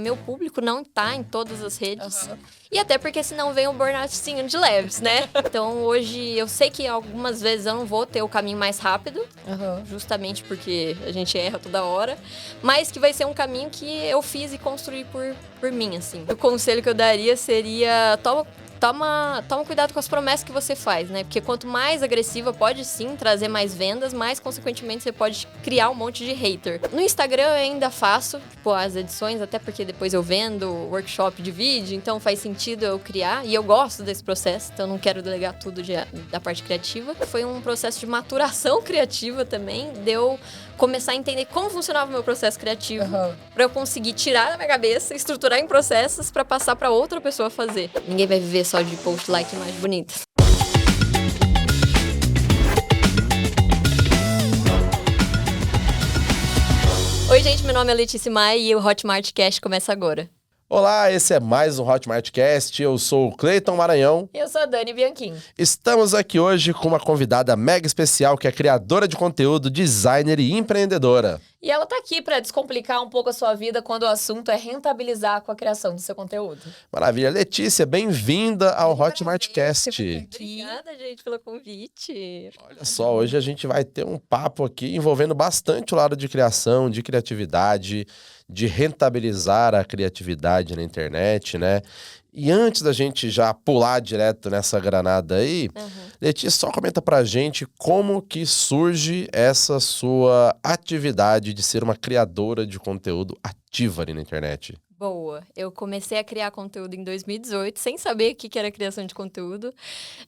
Meu público não tá em todas as redes. E até porque senão vem um burnoutzinho de leves, né? Então hoje eu sei que algumas vezes eu não vou ter o caminho mais rápido. Justamente porque a gente erra toda hora. Mas que vai ser um caminho que eu fiz e construí por mim, assim. O conselho que eu daria seria... Toma cuidado com as promessas que você faz, né? Porque quanto mais agressiva, pode sim trazer mais vendas, mas consequentemente você pode criar um monte de hater. No Instagram eu ainda faço, tipo, as edições, até porque depois eu vendo workshop de vídeo, então faz sentido eu criar. E eu gosto desse processo, então não quero delegar tudo da parte criativa. Foi um processo de maturação criativa também, deu começar a entender como funcionava o meu processo criativo, pra eu conseguir tirar da minha cabeça, estruturar em processos pra passar pra outra pessoa fazer. Ninguém vai viver só de post like mais bonita. Oi, gente, meu nome é Letícia Maia e o Hotmart Cast começa agora. Olá, esse é mais um Hotmart Cast. Eu sou o Cleiton Maranhão. Eu sou a Dani Bianchim. Estamos aqui hoje com uma convidada mega especial que é criadora de conteúdo, designer e empreendedora. E ela tá aqui para descomplicar um pouco a sua vida quando o assunto é rentabilizar com a criação do seu conteúdo. Maravilha. Letícia, bem-vinda ao Hotmart Cast. Obrigada, gente, pelo convite. Olha só, hoje a gente vai ter um papo aqui envolvendo bastante o lado de criação, de criatividade, de rentabilizar a criatividade na internet, né? E antes da gente já pular direto nessa granada aí, Letícia, só comenta pra gente como que surge essa sua atividade de ser uma criadora de conteúdo ativa ali na internet. Boa. Eu comecei a criar conteúdo em 2018, sem saber o que era criação de conteúdo.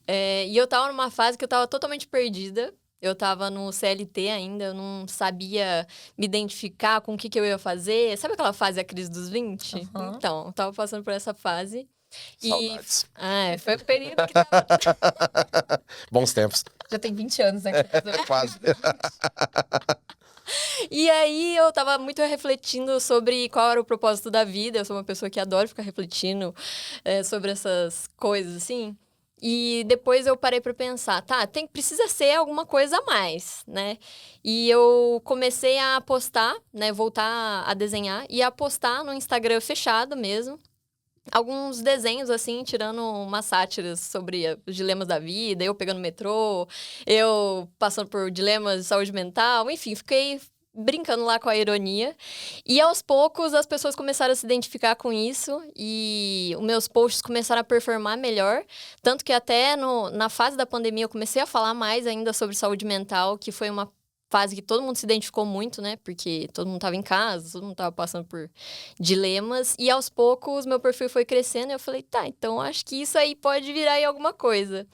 E eu tava numa fase que eu tava totalmente perdida. Eu tava no CLT ainda, eu não sabia me identificar com o que eu ia fazer. Sabe aquela fase, a crise dos 20? Então, eu tava passando por essa fase. Saudades. Foi o período que tava... Bons tempos. Já tem 20 anos, né? Quase. E aí eu tava muito refletindo sobre qual era o propósito da vida. Eu sou uma pessoa que adora ficar refletindo sobre essas coisas, assim. E depois eu parei pra pensar, precisa ser alguma coisa a mais, né? E eu comecei a postar, né? Voltar a desenhar e a postar no Instagram fechado mesmo. Alguns desenhos, assim, tirando umas sátiras sobre os dilemas da vida, eu pegando metrô, eu passando por dilemas de saúde mental, enfim, fiquei brincando lá com a ironia. E aos poucos as pessoas começaram a se identificar com isso e os meus posts começaram a performar melhor. Tanto que até na fase da pandemia eu comecei a falar mais ainda sobre saúde mental, que foi uma fase que todo mundo se identificou muito, né? Porque todo mundo tava em casa, todo mundo tava passando por dilemas. E aos poucos meu perfil foi crescendo e eu falei, então acho que isso aí pode virar aí alguma coisa.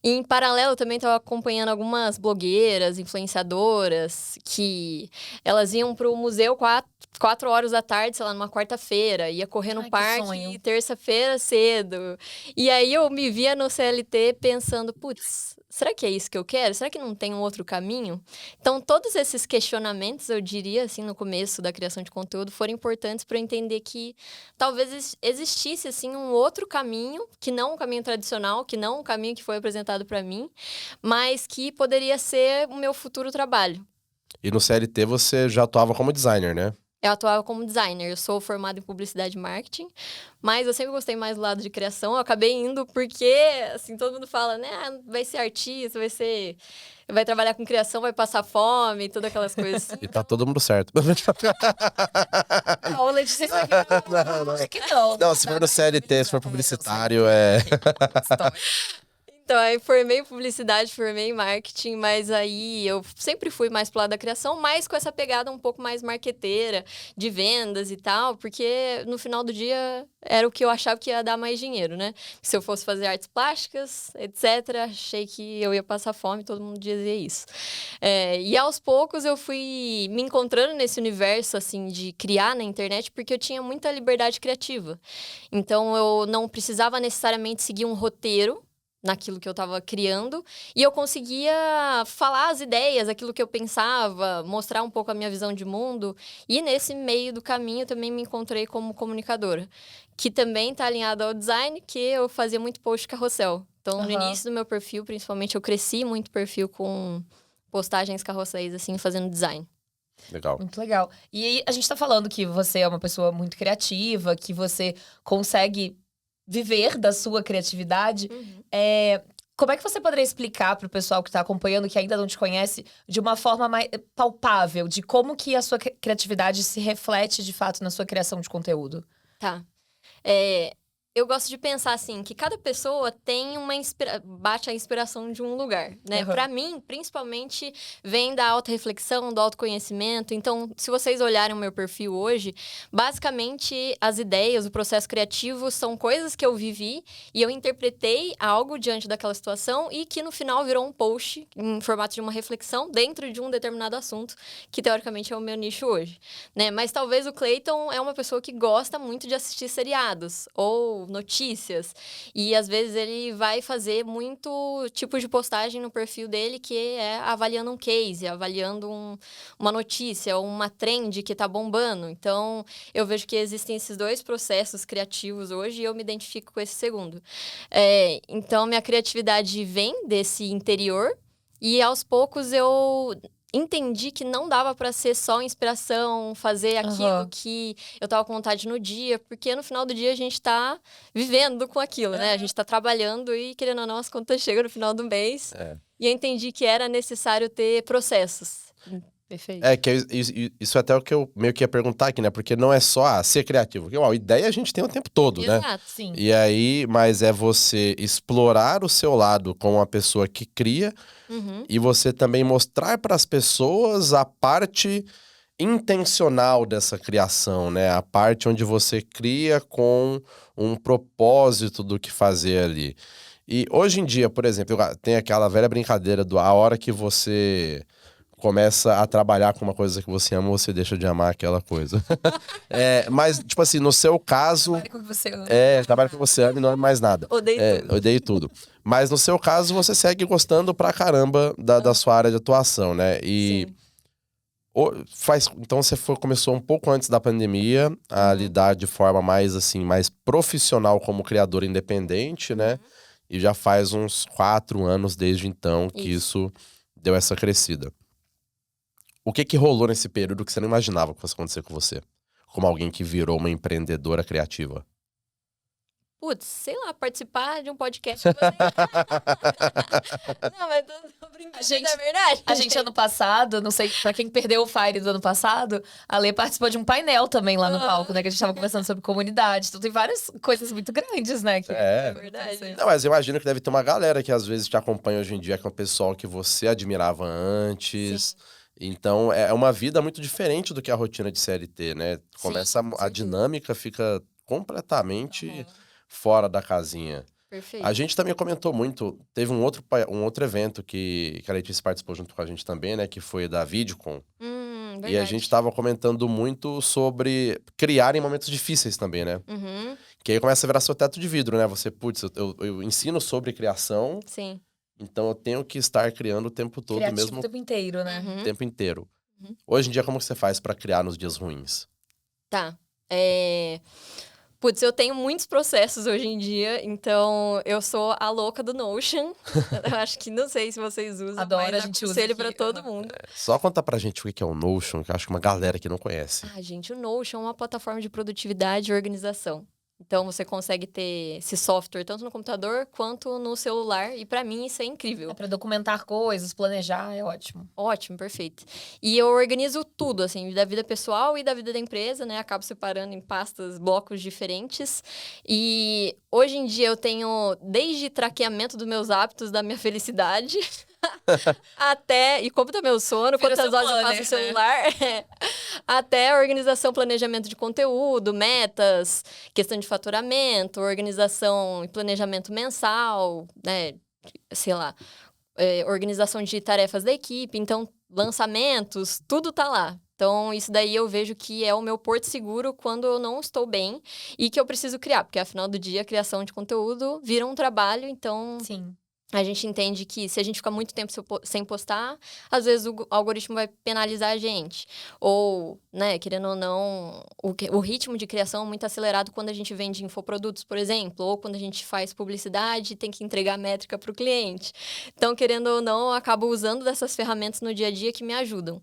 E em paralelo, eu também estava acompanhando algumas blogueiras, influenciadoras, que elas iam pro museu 4 horas da tarde, sei lá, numa quarta-feira. Ia correr no parque terça-feira cedo. E aí eu me via no CLT pensando, putz, será que é isso que eu quero? Será que não tem um outro caminho? Então, todos esses questionamentos, eu diria, assim, no começo da criação de conteúdo, foram importantes para eu entender que talvez existisse, assim, um outro caminho, que não um caminho tradicional, que não um caminho que foi apresentado para mim, mas que poderia ser o meu futuro trabalho. E no CLT você já atuava como designer, né? Eu atuava como designer, eu sou formada em publicidade e marketing, mas eu sempre gostei mais do lado de criação. Eu acabei indo porque, assim, todo mundo fala, né, vai ser artista, vai trabalhar com criação, vai passar fome, todas aquelas coisas assim. E tá todo mundo certo. Não, Letícia, isso aqui Não. acho que não. Não, se for no CLT, se for publicitário, é... Então, aí formei em publicidade, formei em marketing, mas aí eu sempre fui mais pro lado da criação, mas com essa pegada um pouco mais marqueteira, de vendas e tal, porque no final do dia era o que eu achava que ia dar mais dinheiro, né? Se eu fosse fazer artes plásticas, etc., achei que eu ia passar fome, todo mundo dizia isso. E aos poucos eu fui me encontrando nesse universo, assim, de criar na internet, porque eu tinha muita liberdade criativa. Então, eu não precisava necessariamente seguir um roteiro naquilo que eu estava criando, e eu conseguia falar as ideias, aquilo que eu pensava, mostrar um pouco a minha visão de mundo, e nesse meio do caminho também me encontrei como comunicadora, que também está alinhado ao design, que eu fazia muito post carrossel. Então, no início do meu perfil, principalmente, eu cresci muito perfil com postagens carrosséis, assim, fazendo design. Legal. Muito legal. E aí, a gente tá falando que você é uma pessoa muito criativa, que você consegue viver da sua criatividade. Como é que você poderia explicar pro pessoal que tá acompanhando, que ainda não te conhece, de uma forma mais palpável, de como que a sua criatividade se reflete, de fato, na sua criação de conteúdo? Tá. Eu gosto de pensar assim, que cada pessoa tem bate a inspiração de um lugar, né? Uhum. Pra mim, principalmente, vem da autorreflexão, do autoconhecimento. Então, se vocês olharem o meu perfil hoje, basicamente, as ideias, o processo criativo são coisas que eu vivi e eu interpretei algo diante daquela situação e que, no final, virou um post em formato de uma reflexão dentro de um determinado assunto, que, teoricamente, é o meu nicho hoje, né? Mas, talvez, o Clayton é uma pessoa que gosta muito de assistir seriados ou notícias. E às vezes ele vai fazer muito tipo de postagem no perfil dele que é avaliando um case, avaliando uma notícia, uma trend que tá bombando. Então, eu vejo que existem esses dois processos criativos hoje e eu me identifico com esse segundo. Então, minha criatividade vem desse interior e aos poucos eu entendi que não dava pra ser só inspiração, fazer aquilo que eu tava com vontade no dia, porque no final do dia a gente tá vivendo com aquilo, né? A gente tá trabalhando e, querendo ou não, as contas chegam no final do mês. E eu entendi que era necessário ter processos. Perfeito. Isso é até o que eu meio que ia perguntar aqui, né? Porque não é só ser criativo. Porque, a ideia a gente tem o tempo todo, né? Exato, sim. E aí, mas é você explorar o seu lado com a pessoa que cria e você também mostrar para as pessoas a parte intencional dessa criação, né? A parte onde você cria com um propósito do que fazer ali. E hoje em dia, por exemplo, tem aquela velha brincadeira a hora que você começa a trabalhar com uma coisa que você ama, você deixa de amar aquela coisa. Mas, tipo assim, no seu caso... Trabalha com o que você ama. Trabalha com o que você ama e não é mais nada. Odeio tudo. Odeio tudo. Mas no seu caso, você segue gostando pra caramba da sua área de atuação, né? E Sim. então você começou um pouco antes da pandemia a lidar de forma mais, assim, mais profissional como criador independente, né? E já faz uns 4 anos desde então que isso deu essa crescida. O que rolou nesse período que você não imaginava que fosse acontecer com você? Como alguém que virou uma empreendedora criativa? Putz, sei lá, participar de um podcast. Não, mas tô brincando, é verdade. A gente, ano passado, não sei, pra quem perdeu o Fire do ano passado, a Lê participou de um painel também lá no palco, né? Que a gente tava conversando sobre comunidade. Então tem várias coisas muito grandes, né? É verdade. Não, mas eu imagino que deve ter uma galera que às vezes te acompanha hoje em dia, que é um pessoal que você admirava antes. Sim. Então, é uma vida muito diferente do que a rotina de CLT, né? Começa com a certeza. dinâmica fica completamente fora da casinha. Perfeito. A gente também comentou muito, teve um outro evento que a Letícia participou junto com a gente também, né? Que foi da VidCon. Verdade. E a gente tava comentando muito sobre criar em momentos difíceis também, né? Que aí começa a virar seu teto de vidro, né? Você, putz, eu ensino sobre criação, Sim. então eu tenho que estar criando o tempo todo, Criativo mesmo o tempo inteiro, né? o tempo inteiro. Hoje em dia, como que você faz pra criar nos dias ruins? Tá. Putz, eu tenho muitos processos hoje em dia, então eu sou a louca do Notion. Eu acho que não sei se vocês usam, Adoro, mas a gente usa aconselho aqui. pra todo mundo. Só conta pra gente o que é o Notion, que eu acho que uma galera que não conhece. Gente, o Notion é uma plataforma de produtividade e organização. Então, você consegue ter esse software tanto no computador quanto no celular. E pra mim, isso é incrível. É pra documentar coisas, planejar, é ótimo. Ótimo, perfeito. E eu organizo tudo, assim, da vida pessoal e da vida da empresa, né? Acabo separando em pastas, blocos diferentes. E hoje em dia eu tenho desde traqueamento dos meus hábitos, da minha felicidade... até, e como tá meu sono, Vira quantas seu horas eu passo no planner, celular, até organização, planejamento de conteúdo, metas, questão de faturamento, organização e planejamento mensal, né, sei lá, organização de tarefas da equipe, então, lançamentos, tudo tá lá. Então, isso daí eu vejo que é o meu porto seguro quando eu não estou bem e que eu preciso criar, porque afinal do dia, a criação de conteúdo vira um trabalho, então... Sim. A gente entende que se a gente ficar muito tempo sem postar, às vezes o algoritmo vai penalizar a gente. Ou, né, querendo ou não, o ritmo de criação é muito acelerado quando a gente vende infoprodutos, por exemplo, ou quando a gente faz publicidade e tem que entregar métrica para o cliente. Então, querendo ou não, eu acabo usando dessas ferramentas no dia a dia que me ajudam.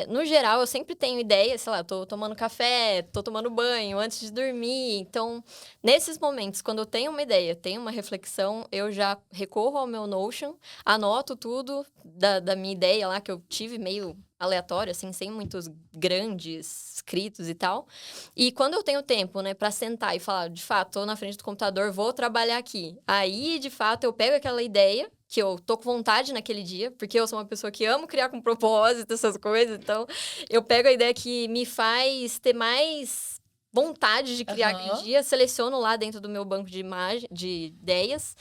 No geral, eu sempre tenho ideia, sei lá, tô tomando café, tô tomando banho antes de dormir. Então, nesses momentos, quando eu tenho uma ideia, tenho uma reflexão, eu já recorro ao meu Notion, anoto tudo da minha ideia lá, que eu tive meio aleatório, assim, sem muitos grandes escritos e tal. E quando eu tenho tempo, né, pra sentar e falar, de fato, tô na frente do computador, vou trabalhar aqui. Aí, de fato, eu pego aquela ideia que eu tô com vontade naquele dia, porque eu sou uma pessoa que amo criar com propósito, essas coisas. Então, eu pego a ideia que me faz ter mais vontade de criar aquele dia, seleciono lá dentro do meu banco de ideias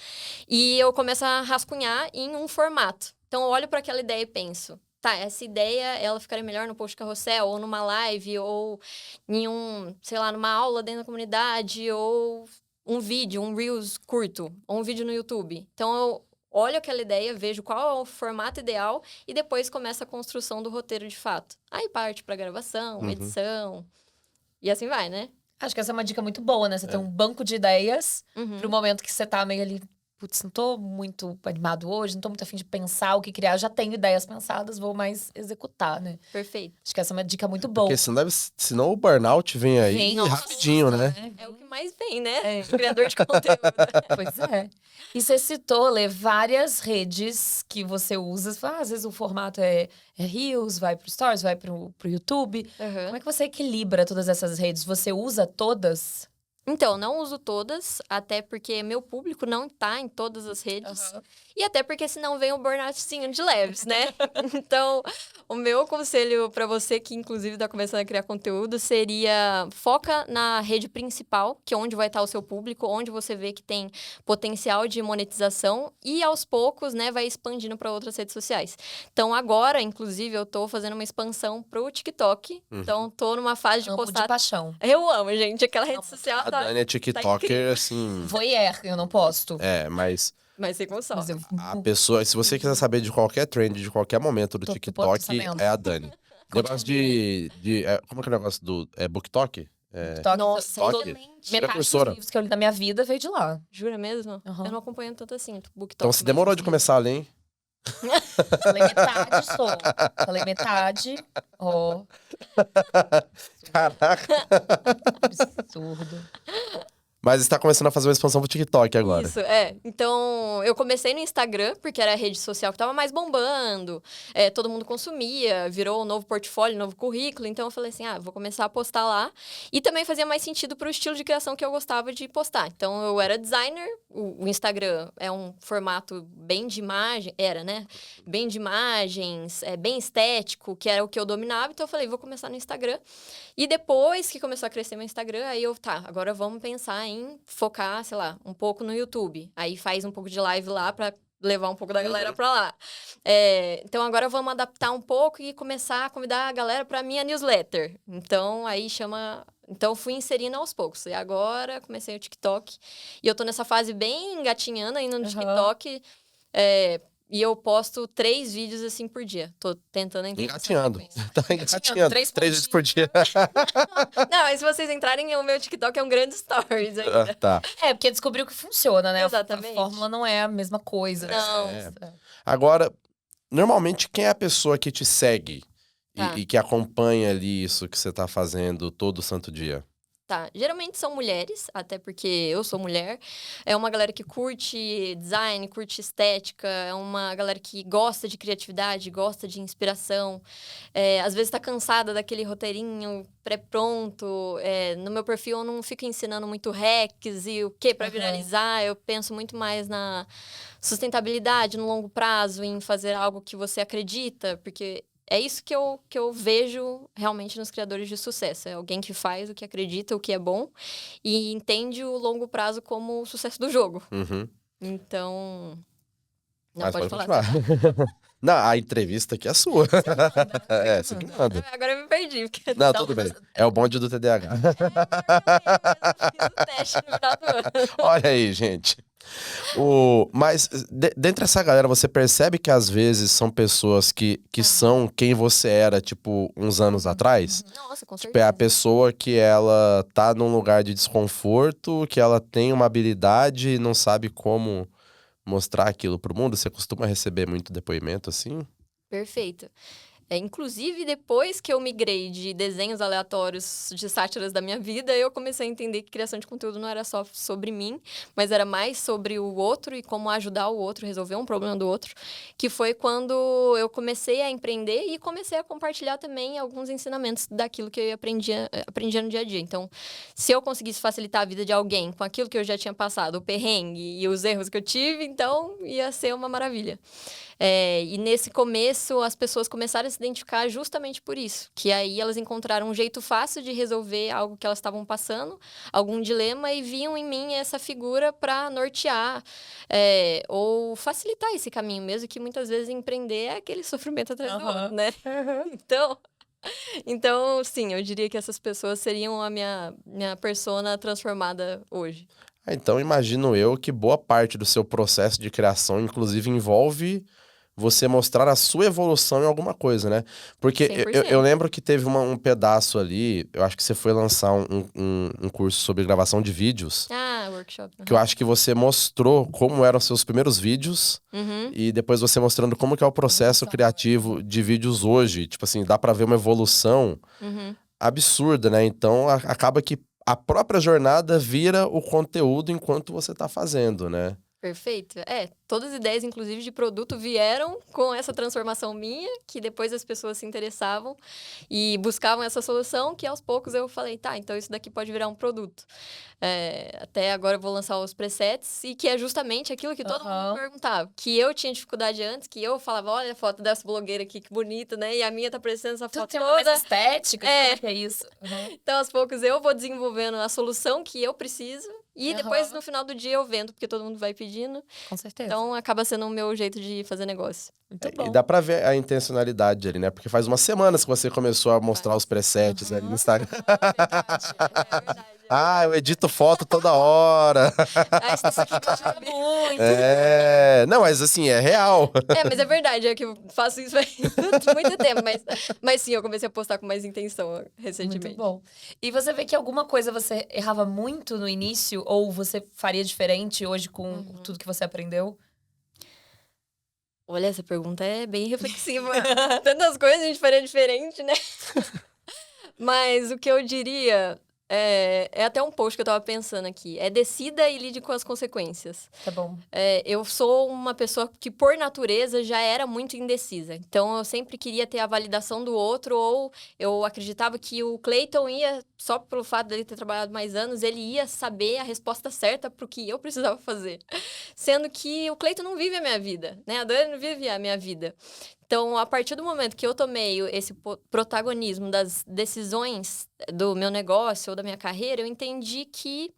e eu começo a rascunhar em um formato. Então, eu olho para aquela ideia e penso, tá, essa ideia, ela ficaria melhor no post carrossel, ou numa live, ou em sei lá, numa aula dentro da comunidade, ou um vídeo, um Reels curto, ou um vídeo no YouTube. Então, eu olho aquela ideia, vejo qual é o formato ideal e depois começa a construção do roteiro de fato. Aí parte para gravação, edição. E assim vai, né? Acho que essa é uma dica muito boa, né? Você tem um banco de ideias pro momento que você tá meio ali, putz, não tô muito animado hoje, não tô muito afim de pensar o que criar, eu já tenho ideias pensadas, vou mais executar, né? Perfeito. Acho que essa é uma dica muito boa. Porque senão o burnout vem aí rapidinho, né? É o que mais vem, né? Criador de conteúdo. Pois é. E você citou, Lê, várias redes que você usa. Você fala, às vezes o formato é Reels, vai pro Stories, vai pro YouTube. Como é que você equilibra todas essas redes? Você usa todas? Então, não uso todas, até porque meu público não tá em todas as redes. E até porque senão vem o burnoutzinho de leves, né? Então, o meu conselho para você que inclusive tá começando a criar conteúdo seria foca na rede principal, que é onde vai estar o seu público, onde você vê que tem potencial de monetização e aos poucos, né, vai expandindo para outras redes sociais. Então, agora, inclusive, eu tô fazendo uma expansão pro TikTok. Então, tô numa fase de postar de paixão. Eu amo, gente, aquela rede social A Dani é TikToker, assim... Voyeur, eu não posto. Mas você consome. a pessoa, se você quiser saber de qualquer trend, de qualquer momento do TikTok, é a Dani. Negócio como é que é o negócio do... BookTok? Nossa, metade dos livros que eu li na minha vida veio de lá. Jura mesmo? Eu não acompanho tanto assim, BookTok. Então, se demorou de começar a ler, hein? Falei metade só. Falei metade. Caraca. Absurdo. Mas está começando a fazer uma expansão pro TikTok agora. Isso, Então, eu comecei no Instagram, porque era a rede social que tava mais bombando. Todo mundo consumia, virou um novo portfólio, um novo currículo. Então, eu falei assim, vou começar a postar lá. E também fazia mais sentido pro estilo de criação que eu gostava de postar. Então, eu era designer. O Instagram é um formato bem de imagem. Era, né? Bem de imagens, bem estético, que era o que eu dominava. Então, eu falei, vou começar no Instagram. E depois que começou a crescer meu Instagram, aí agora vamos pensar em focar, sei lá, um pouco no YouTube. Aí faz um pouco de live lá pra levar um pouco da galera pra lá. Então, agora vamos adaptar um pouco e começar a convidar a galera pra minha newsletter. Então, aí Então, fui inserindo aos poucos. E agora, comecei o TikTok. E eu tô nessa fase bem engatinhando ainda no TikTok. E eu posto 3 vídeos, assim, por dia. Tô tentando entender. Engatinhando. Tá engatinhando. 3 vídeos por dia. Não, mas se vocês entrarem, o meu TikTok é um grande stories ainda. Tá. Porque descobriu que funciona, né? Exatamente. A fórmula não é a mesma coisa. Não. Agora, normalmente, quem é a pessoa que te segue e que acompanha ali isso que você tá fazendo todo santo dia? Tá, geralmente são mulheres, até porque eu sou mulher. É uma galera que curte design, curte estética, é uma galera que gosta de criatividade, gosta de inspiração. Às vezes tá cansada daquele roteirinho pré-pronto. No meu perfil eu não fico ensinando muito hacks e o que para viralizar. Eu penso muito mais na sustentabilidade no longo prazo, em fazer algo que você acredita, porque é isso que eu vejo realmente nos criadores de sucesso. É alguém que faz o que acredita, o que é bom, e entende o longo prazo como o sucesso do jogo. Então... Mas pode falar. Não, a entrevista aqui é sua. Você que manda. Agora eu me perdi. Porque... Não, tudo bem. É o bonde do TDAH. Eu fiz o teste no final do ano. Olha aí, gente. Mas dentre essa galera, você percebe que às vezes são pessoas que são quem você era, tipo, uns anos atrás? Nossa, com Tipo, é a certeza. pessoa que ela tá num lugar de desconforto, que ela tem uma habilidade e não sabe como mostrar aquilo pro mundo. Você costuma receber muito depoimento assim? Perfeito. Inclusive, depois que eu migrei de desenhos aleatórios de sátiras da minha vida, eu comecei a entender que criação de conteúdo não era só sobre mim, mas era mais sobre o outro e como ajudar o outro, resolver um problema do outro, que foi quando eu comecei a empreender e comecei a compartilhar também alguns ensinamentos daquilo que eu aprendia no dia a dia. Então, se eu conseguisse facilitar a vida de alguém com aquilo que eu já tinha passado, o perrengue e os erros que eu tive, então ia ser uma maravilha. E nesse começo, as pessoas começaram a se identificar justamente por isso. Que aí elas encontraram um jeito fácil de resolver algo que elas estavam passando, algum dilema, e viam em mim essa figura para nortear ou facilitar esse caminho mesmo, que muitas vezes empreender é aquele sofrimento atrás do outro, né? Então, sim, eu diria que essas pessoas seriam a minha persona transformada hoje. Então, imagino eu que boa parte do seu processo de criação, inclusive, envolve você mostrar a sua evolução em alguma coisa, né? Porque eu 100%. lembro que teve um pedaço ali, eu acho que você foi lançar um curso sobre gravação de vídeos, Workshop. que eu acho que você mostrou como eram os seus primeiros vídeos, Uhum. e depois você mostrando como que é o processo Nossa, criativo de vídeos hoje. Tipo assim, dá pra ver uma evolução Uhum. absurda, né? Então, acaba que a própria jornada vira o conteúdo enquanto você tá fazendo, né? Perfeito. Todas as ideias, inclusive, de produto vieram com essa transformação minha, que depois as pessoas se interessavam e buscavam essa solução, que aos poucos eu falei, tá, então isso daqui pode virar um produto. Até agora eu vou lançar os presets, e que é justamente aquilo que todo mundo perguntava. Que eu tinha dificuldade antes, que eu falava, olha a foto dessa blogueira aqui, que bonita, né? E a minha tá parecendo essa Tudo foto tem uma coisa toda. estética, como que é isso? Então, aos poucos, eu vou desenvolvendo a solução que eu preciso. E depois, no final do dia, eu vendo, porque todo mundo vai pedindo. Com certeza. Então, acaba sendo o meu jeito de fazer negócio. Muito bom. E dá pra ver a intencionalidade ali, né? Porque faz umas semanas que você começou a mostrar os presets ali no Instagram. Verdade. Eu edito foto toda hora. Isso aqui me ajuda muito. Não, mas assim, é real. Mas é verdade, é que eu faço isso faz muito tempo. Mas sim, eu comecei a postar com mais intenção recentemente. Muito bom. E você vê que alguma coisa você errava muito no início, ou você faria diferente hoje com tudo que você aprendeu? Olha, essa pergunta é bem reflexiva. Tantas coisas a gente faria diferente, né? Mas o que eu diria é até um post que eu tava pensando aqui. Decida e lide com as consequências. Tá bom. Eu sou uma pessoa que, por natureza, já era muito indecisa. Então, eu sempre queria ter a validação do outro, ou eu acreditava que o Clayton ia, só pelo fato dele ter trabalhado mais anos, ele ia saber a resposta certa pro que eu precisava fazer. Sendo que o Clayton não vive a minha vida, né? A Dani não vive a minha vida. Então, a partir do momento que eu tomei esse protagonismo das decisões do meu negócio ou da minha carreira, eu entendi que,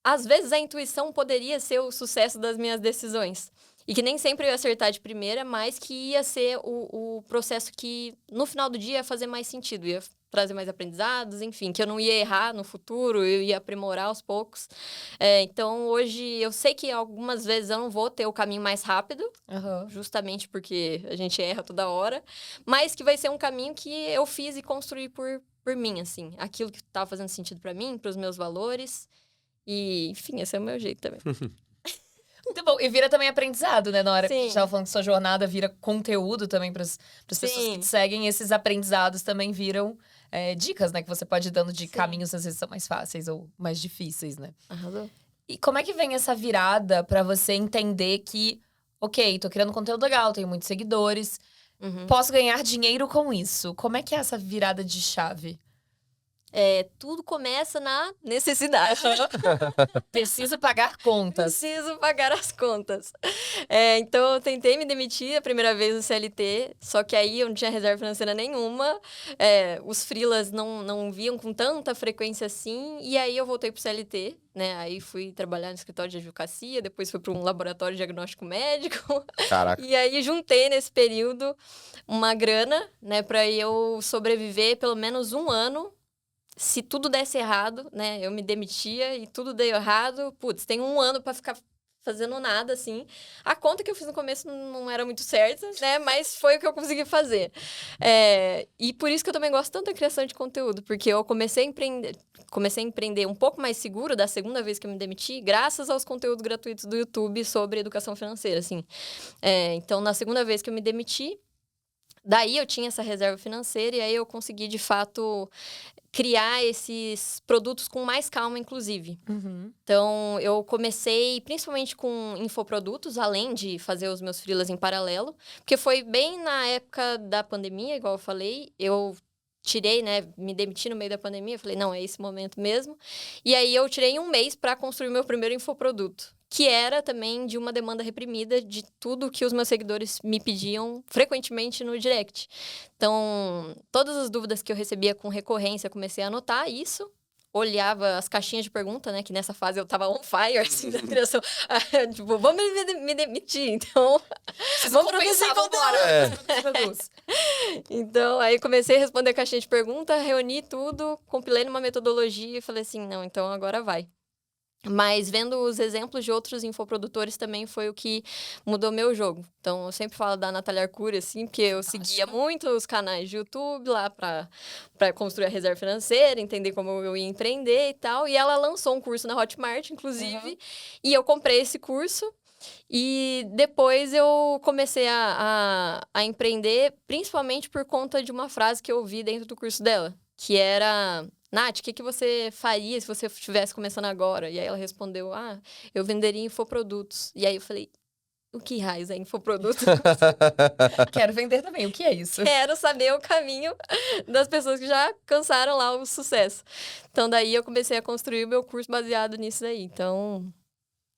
às vezes, a intuição poderia ser o sucesso das minhas decisões. E que nem sempre eu ia acertar de primeira, mas que ia ser o processo que, no final do dia, ia fazer mais sentido. Ia trazer mais aprendizados, enfim, que eu não ia errar no futuro, eu ia aprimorar aos poucos. Então, hoje, eu sei que algumas vezes eu não vou ter o caminho mais rápido, justamente porque a gente erra toda hora, mas que vai ser um caminho que eu fiz e construí por mim, assim. Aquilo que estava fazendo sentido para mim, para os meus valores. E, enfim, esse é o meu jeito também. Muito bom. E vira também aprendizado, né? Na hora que a Sim. gente tava falando que sua jornada vira conteúdo também para as pessoas que te seguem. Esses aprendizados também viram dicas, né? Que você pode ir dando de caminhos, às vezes, são mais fáceis ou mais difíceis, né? Arrasou. E como é que vem essa virada para você entender que, ok, tô criando conteúdo legal, tenho muitos seguidores, posso ganhar dinheiro com isso? Como é que é essa virada de chave? Tudo começa na necessidade. Preciso pagar contas. Preciso pagar as contas. Então, eu tentei me demitir a primeira vez no CLT, só que aí eu não tinha reserva financeira nenhuma. Os freelas não viam com tanta frequência assim. E aí, eu voltei pro CLT, né? Aí, fui trabalhar no escritório de advocacia, depois fui para um laboratório de diagnóstico médico. Caraca. E aí, juntei nesse período uma grana, né? Para eu sobreviver pelo menos um ano. Se tudo desse errado, né? Eu me demitia e tudo deu errado. Putz, tem um ano para ficar fazendo nada, assim. A conta que eu fiz no começo não era muito certa, né? Mas foi o que eu consegui fazer. E por isso que eu também gosto tanto da criação de conteúdo, porque eu comecei a empreender um pouco mais seguro da segunda vez que eu me demiti, graças aos conteúdos gratuitos do YouTube sobre educação financeira, assim. Então, na segunda vez que eu me demiti, daí eu tinha essa reserva financeira e aí eu consegui, de fato, criar esses produtos com mais calma, inclusive. Então, eu comecei principalmente com infoprodutos, além de fazer os meus freelas em paralelo, porque foi bem na época da pandemia, igual eu falei, eu tirei, né, me demiti no meio da pandemia, falei, não, é esse momento mesmo. E aí eu tirei um mês para construir meu primeiro infoproduto, que era também de uma demanda reprimida de tudo que os meus seguidores me pediam frequentemente no direct. Então, todas as dúvidas que eu recebia com recorrência, comecei a anotar isso. Olhava as caixinhas de pergunta, né? Que nessa fase eu tava on fire, assim, da criação. Tipo, vamos me demitir, então... Vamos produzir conteúdo. Então, aí comecei a responder a caixinha de pergunta, reuni tudo, compilei numa metodologia e falei assim, não, então agora vai. Mas vendo os exemplos de outros infoprodutores também foi o que mudou meu jogo. Então, eu sempre falo da Natália Arcuri, assim, porque eu seguia muito os canais de YouTube lá para construir a reserva financeira, entender como eu ia empreender e tal. E ela lançou um curso na Hotmart, inclusive, e eu comprei esse curso. E depois eu comecei a empreender, principalmente por conta de uma frase que eu ouvi dentro do curso dela, que era... Nath, o que você faria se você estivesse começando agora? E aí ela respondeu, eu venderia infoprodutos. E aí eu falei, o que raios é infoproduto? Quero vender também, o que é isso? Quero saber o caminho das pessoas que já alcançaram lá o sucesso. Então daí eu comecei a construir o meu curso baseado nisso daí. Então,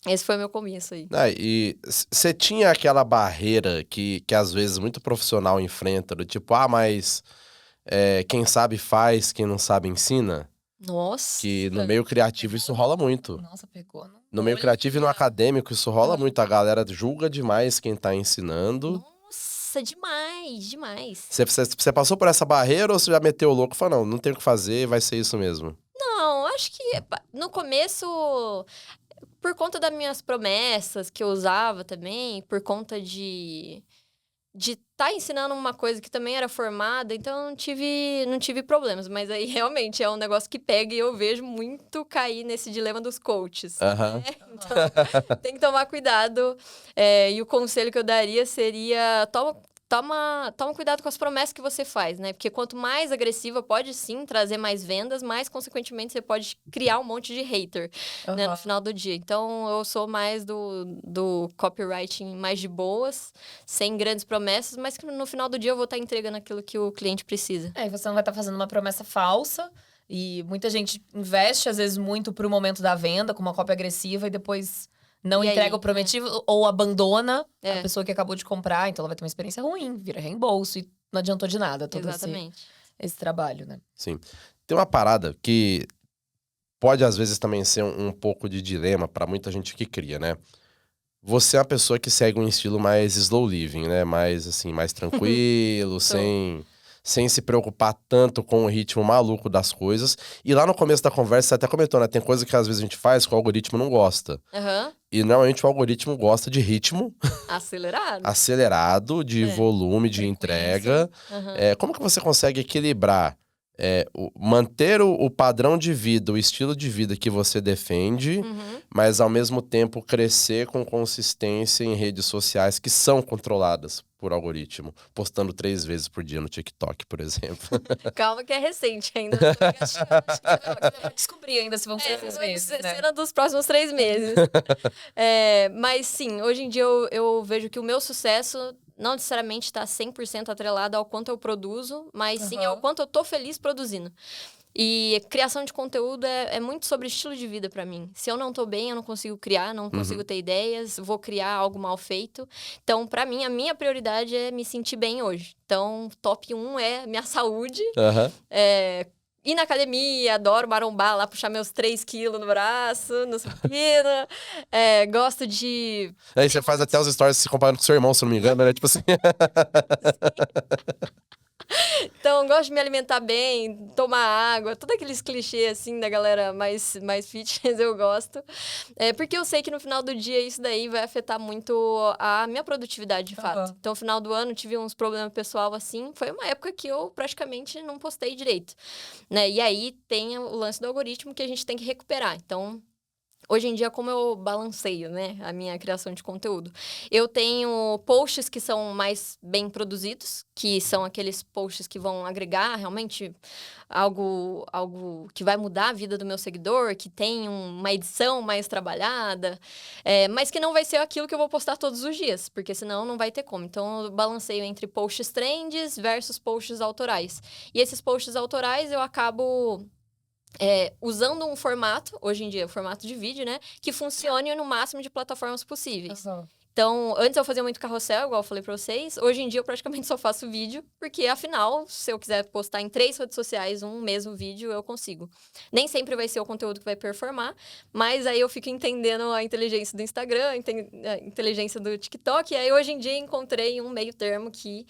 esse foi o meu começo aí. E você tinha aquela barreira que às vezes muito profissional enfrenta, do tipo, mas... quem sabe faz, quem não sabe ensina. Nossa! Que no meio criativo isso rola muito. Nossa, pegou. No meio criativo e no acadêmico isso rola muito. A galera julga demais quem tá ensinando. Nossa, demais, demais. Você passou por essa barreira ou você já meteu o louco e falou, não tem o que fazer, vai ser isso mesmo? Não, acho que no começo... Por conta das minhas promessas que eu usava também, por conta de estar ensinando uma coisa que também era formada, então eu não tive problemas. Mas aí, realmente, é um negócio que pega e eu vejo muito cair nesse dilema dos coaches. Né? Então, tem que tomar cuidado. E o conselho que eu daria seria... Toma cuidado com as promessas que você faz, né? Porque quanto mais agressiva, pode sim trazer mais vendas, mas, consequentemente, você pode criar um monte de hater, né, no final do dia. Então, eu sou mais do copywriting mais de boas, sem grandes promessas, mas que no final do dia eu vou estar entregando aquilo que o cliente precisa. E você não vai estar fazendo uma promessa falsa. E muita gente investe, às vezes, muito pro momento da venda, com uma cópia agressiva, e depois... não entrega o prometido ou abandona a pessoa que acabou de comprar. Então, ela vai ter uma experiência ruim, vira reembolso e não adiantou de nada todo esse trabalho, né? Sim. Tem uma parada que pode, às vezes, também ser um pouco de dilema pra muita gente que cria, né? Você é uma pessoa que segue um estilo mais slow living, né? Mais, assim, mais tranquilo, sem se preocupar tanto com o ritmo maluco das coisas. E lá no começo da conversa, você até comentou, né? Tem coisa que às vezes a gente faz que o algoritmo não gosta. E normalmente o algoritmo gosta de ritmo. Acelerado, de volume, de entrega. Como que você consegue equilibrar? Manter o padrão de vida, o estilo de vida que você defende, mas ao mesmo tempo crescer com consistência em redes sociais que são controladas por algoritmo, postando 3 vezes por dia no TikTok, por exemplo. Calma que é recente ainda. Descobri ainda se vão ser 3 meses, né? Cena dos próximos 3 meses. Mas sim, hoje em dia eu vejo que o meu sucesso não necessariamente está 100% atrelado ao quanto eu produzo, mas sim ao quanto eu tô feliz produzindo. E criação de conteúdo é muito sobre estilo de vida pra mim. Se eu não tô bem, eu não consigo criar, não consigo ter ideias, vou criar algo mal feito. Então, pra mim, a minha prioridade é me sentir bem hoje. Então, top 1 é minha saúde. Ir na academia, adoro marombar lá, puxar meus 3 quilos no braço, no supino. Gosto de... Aí você faz até os stories se comparando com seu irmão, se não me engano, né? Tipo assim... Então, gosto de me alimentar bem, tomar água, todos aqueles clichês, assim, da galera mais fitness, eu gosto. Porque eu sei que no final do dia isso daí vai afetar muito a minha produtividade, de fato. Uhum. Então, no final do ano, tive uns problemas pessoal, assim. Foi uma época que eu praticamente não postei direito, né? E aí, tem o lance do algoritmo que a gente tem que recuperar. Então... Hoje em dia, como eu balanceio, né, a minha criação de conteúdo? Eu tenho posts que são mais bem produzidos, que são aqueles posts que vão agregar realmente algo que vai mudar a vida do meu seguidor, que tem uma edição mais trabalhada, mas que não vai ser aquilo que eu vou postar todos os dias, porque senão não vai ter como. Então, eu balanceio entre posts trends versus posts autorais. E esses posts autorais eu acabo... usando um formato, hoje em dia, o formato de vídeo, né? Que funcione no máximo de plataformas possíveis. Uhum. Então, antes eu fazia muito carrossel, igual eu falei pra vocês. Hoje em dia, eu praticamente só faço vídeo. Porque, afinal, se eu quiser postar em 3 redes sociais um mesmo vídeo, eu consigo. Nem sempre vai ser o conteúdo que vai performar. Mas aí eu fico entendendo a inteligência do Instagram, a inteligência do TikTok. E aí, hoje em dia, encontrei um meio termo que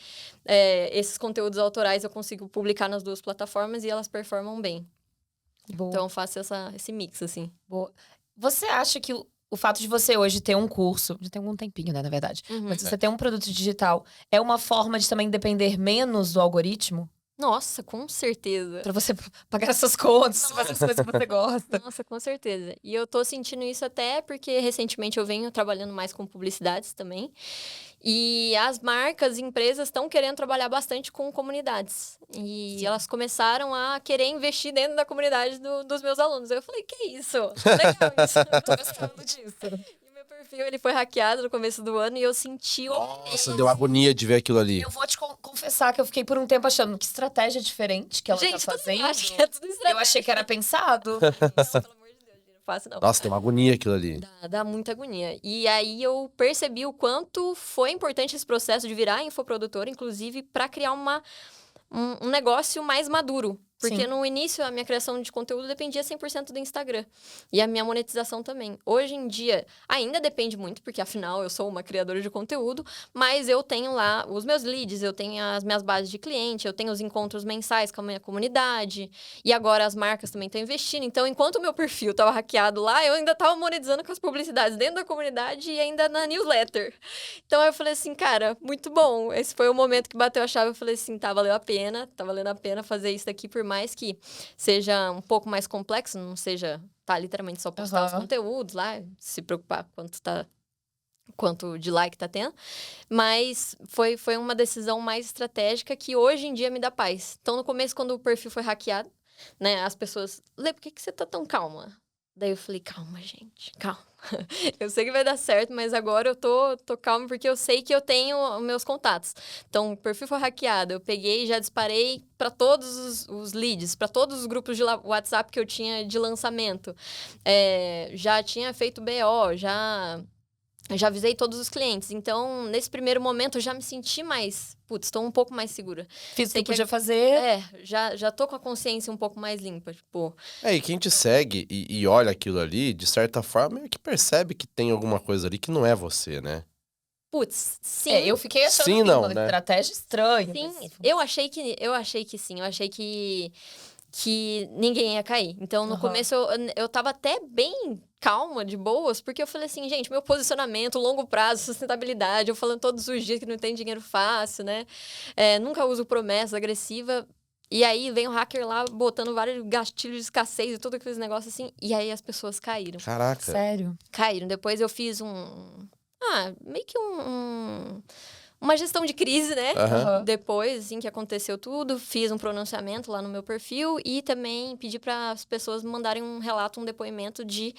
esses conteúdos autorais eu consigo publicar nas 2 plataformas e elas performam bem. Boa. Então, eu faço esse mix, assim. Boa. Você acha que o fato de você hoje ter um curso, já tem algum tempinho, né, na verdade, mas você ter um produto digital, é uma forma de também depender menos do algoritmo? Nossa, com certeza. Pra você pagar essas contas, fazer as coisas que você gosta. Nossa, com certeza. E eu tô sentindo isso até porque recentemente eu venho trabalhando mais com publicidades também. E as marcas e empresas estão querendo trabalhar bastante com comunidades. E Sim. elas começaram a querer investir dentro da comunidade dos meus alunos. Eu falei, que isso? Legal isso. Eu tô gostando disso. E meu perfil, ele foi hackeado no começo do ano e eu senti... Nossa, deu agonia de ver aquilo ali. Eu vou te confessar que eu fiquei por um tempo achando que estratégia diferente que ela Gente, tá fazendo. acho que é tudo Eu achei que era pensado. Não, pelo amor de Deus, não faço não. Nossa, deu uma agonia aquilo ali. Dá muita agonia. E aí eu percebi o quanto foi importante esse processo de virar infoprodutora, inclusive para criar um negócio mais maduro. Porque Sim. no início a minha criação de conteúdo dependia 100% do Instagram. E a minha monetização também. Hoje em dia ainda depende muito, porque afinal eu sou uma criadora de conteúdo, mas eu tenho lá os meus leads, eu tenho as minhas bases de cliente, eu tenho os encontros mensais com a minha comunidade. E agora as marcas também estão investindo. Então, enquanto o meu perfil estava hackeado lá, eu ainda estava monetizando com as publicidades dentro da comunidade e ainda na newsletter. Então eu falei assim, cara, muito bom. Esse foi o momento que bateu a chave. Eu falei assim, tá valendo a pena fazer isso daqui, por mais que seja um pouco mais complexo, não seja, literalmente só postar os conteúdos lá, se preocupar quanto de like tá tendo. Mas foi uma decisão mais estratégica que hoje em dia me dá paz. Então, no começo, quando o perfil foi hackeado, né, as pessoas, Lê, por que você tá tão calma? Daí eu falei, calma, gente, calma. Eu sei que vai dar certo, mas agora eu tô calma porque eu sei que eu tenho os meus contatos. Então, o perfil foi hackeado, eu peguei e já disparei para todos os leads, para todos os grupos de WhatsApp que eu tinha de lançamento. Já tinha feito BO, já avisei todos os clientes. Então, nesse primeiro momento, eu já me senti mais... Putz, estou um pouco mais segura. Fiz o que eu podia fazer. Já tô com a consciência um pouco mais limpa, tipo... E quem te segue e olha aquilo ali, de certa forma, é que percebe que tem alguma coisa ali que não é você, né? Putz, sim. Eu fiquei achando Sim, não, uma né? estratégia estranha. Sim, mas- eu achei que sim. Eu achei que ninguém ia cair. Então, no começo, eu tava até bem calma, de boas, porque eu falei assim, gente, meu posicionamento, longo prazo, sustentabilidade, eu falando todos os dias que não tem dinheiro fácil, né? Nunca uso promessa agressiva. E aí, vem o hacker lá, botando vários gatilhos de escassez e tudo aqueles negócios assim. E aí, as pessoas caíram. Caraca. Sério? Caíram. Depois, eu fiz meio que uma gestão de crise, né? Aham. Depois, assim, que aconteceu tudo, fiz um pronunciamento lá no meu perfil e também pedi para as pessoas mandarem um relato, um depoimento de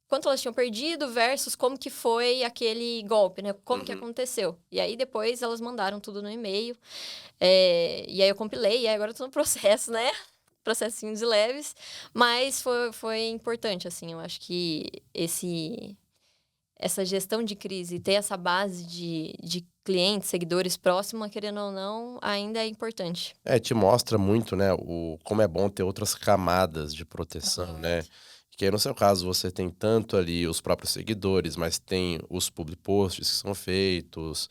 quanto elas tinham perdido versus como que foi aquele golpe, né? Como que aconteceu. E aí, depois, elas mandaram tudo no e-mail. E aí, eu compilei e aí agora eu tô no processo, né? Processinhos leves. Mas foi importante, assim. Eu acho que essa gestão de crise, ter essa base de clientes, seguidores próximos, querendo ou não, ainda é importante. Te mostra muito, né, como é bom ter outras camadas de proteção, né? Que aí, no seu caso, você tem tanto ali os próprios seguidores, mas tem os public posts que são feitos,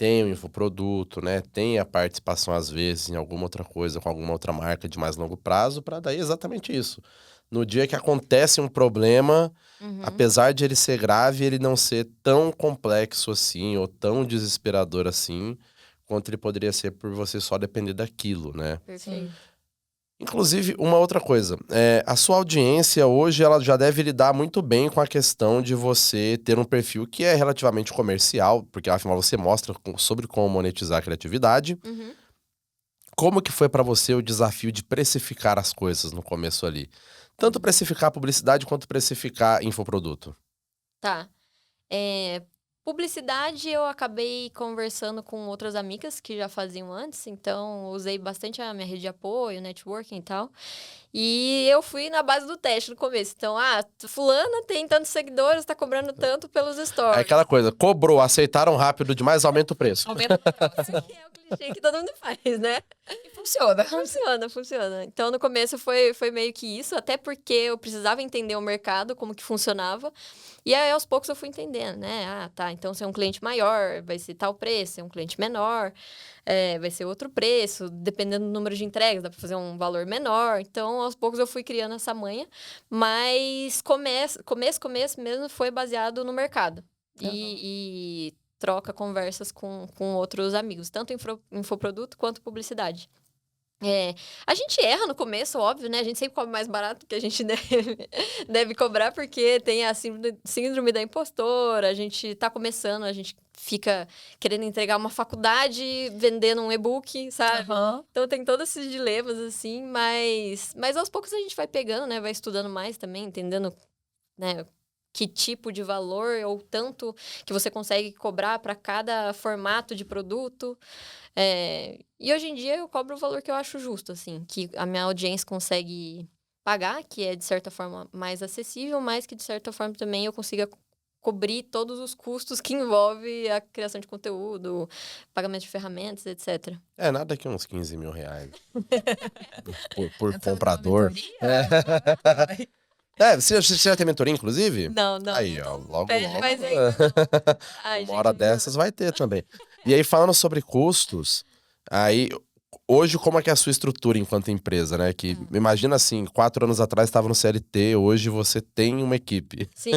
tem o infoproduto, né? Tem a participação, às vezes, em alguma outra coisa, com alguma outra marca de mais longo prazo, para daí exatamente isso. No dia que acontece um problema, apesar de ele ser grave, ele não ser tão complexo assim, ou tão desesperador assim, quanto ele poderia ser por você só depender daquilo, né? Perfeito. Inclusive, uma outra coisa, a sua audiência hoje ela já deve lidar muito bem com a questão de você ter um perfil que é relativamente comercial, porque afinal você mostra sobre como monetizar a criatividade. Uhum. Como que foi pra você o desafio de precificar as coisas no começo ali? Tanto precificar a publicidade quanto precificar infoproduto. Tá. Publicidade, eu acabei conversando com outras amigas que já faziam antes, então usei bastante a minha rede de apoio, networking e tal. E eu fui na base do teste no começo. Então, fulana tem tantos seguidores, tá cobrando tanto pelos É stories. aquela coisa, cobrou, aceitaram rápido demais, aumenta o preço. Aumenta o próximo. Que é o clichê que todo mundo faz, né? E funciona. Funciona. Então, no começo foi meio que isso, até porque eu precisava entender o mercado, como que funcionava. E aí, aos poucos, eu fui entendendo, né? Tá, então, se é um cliente maior, vai ser tal preço. Se é um cliente menor, vai ser outro preço. Dependendo do número de entregas, dá pra fazer um valor menor. Então, aos poucos, eu fui criando essa manha. Mas começo mesmo foi baseado no mercado. E troca conversas com outros amigos, tanto infoproduto quanto publicidade. A gente erra no começo, óbvio, né? A gente sempre cobra mais barato que a gente deve cobrar, porque tem a síndrome da impostora, a gente tá começando, a gente fica querendo entregar uma faculdade vendendo um e-book, sabe? Então tem todos esses dilemas, assim, mas aos poucos a gente vai pegando, né? Vai estudando mais também, entendendo, né? Que tipo de valor ou tanto que você consegue cobrar para cada formato de produto. E hoje em dia eu cobro o valor que eu acho justo, assim, que a minha audiência consegue pagar, que é de certa forma mais acessível, mas que de certa forma também eu consiga cobrir todos os custos que envolve a criação de conteúdo, pagamento de ferramentas, etc. Nada que uns 15 mil reais. por comprador. Você já tem mentoria, inclusive? Não. Aí, ó, logo. Mas Ai, Uma hora gente, dessas vai ter também. E aí, falando sobre custos, aí, hoje, como é que é a sua estrutura enquanto empresa, né? Que, imagina assim, 4 anos atrás estava no CLT, hoje você tem uma equipe. Sim.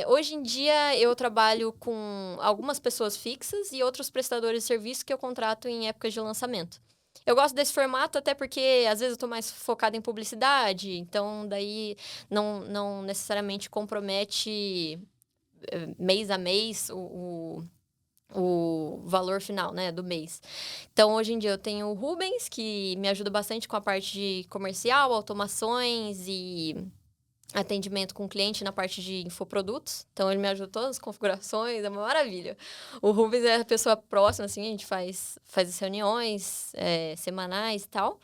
Hoje em dia, eu trabalho com algumas pessoas fixas e outros prestadores de serviço que eu contrato em épocas de lançamento. Eu gosto desse formato até porque, às vezes, eu estou mais focada em publicidade, então, daí, não necessariamente compromete mês a mês o valor final, né, do mês. Então, hoje em dia, eu tenho o Rubens, que me ajuda bastante com a parte de comercial, automações e atendimento com o cliente na parte de infoprodutos. Então, ele me ajuda todas as configurações, é uma maravilha. O Rubens é a pessoa próxima, assim, a gente faz as reuniões semanais e tal.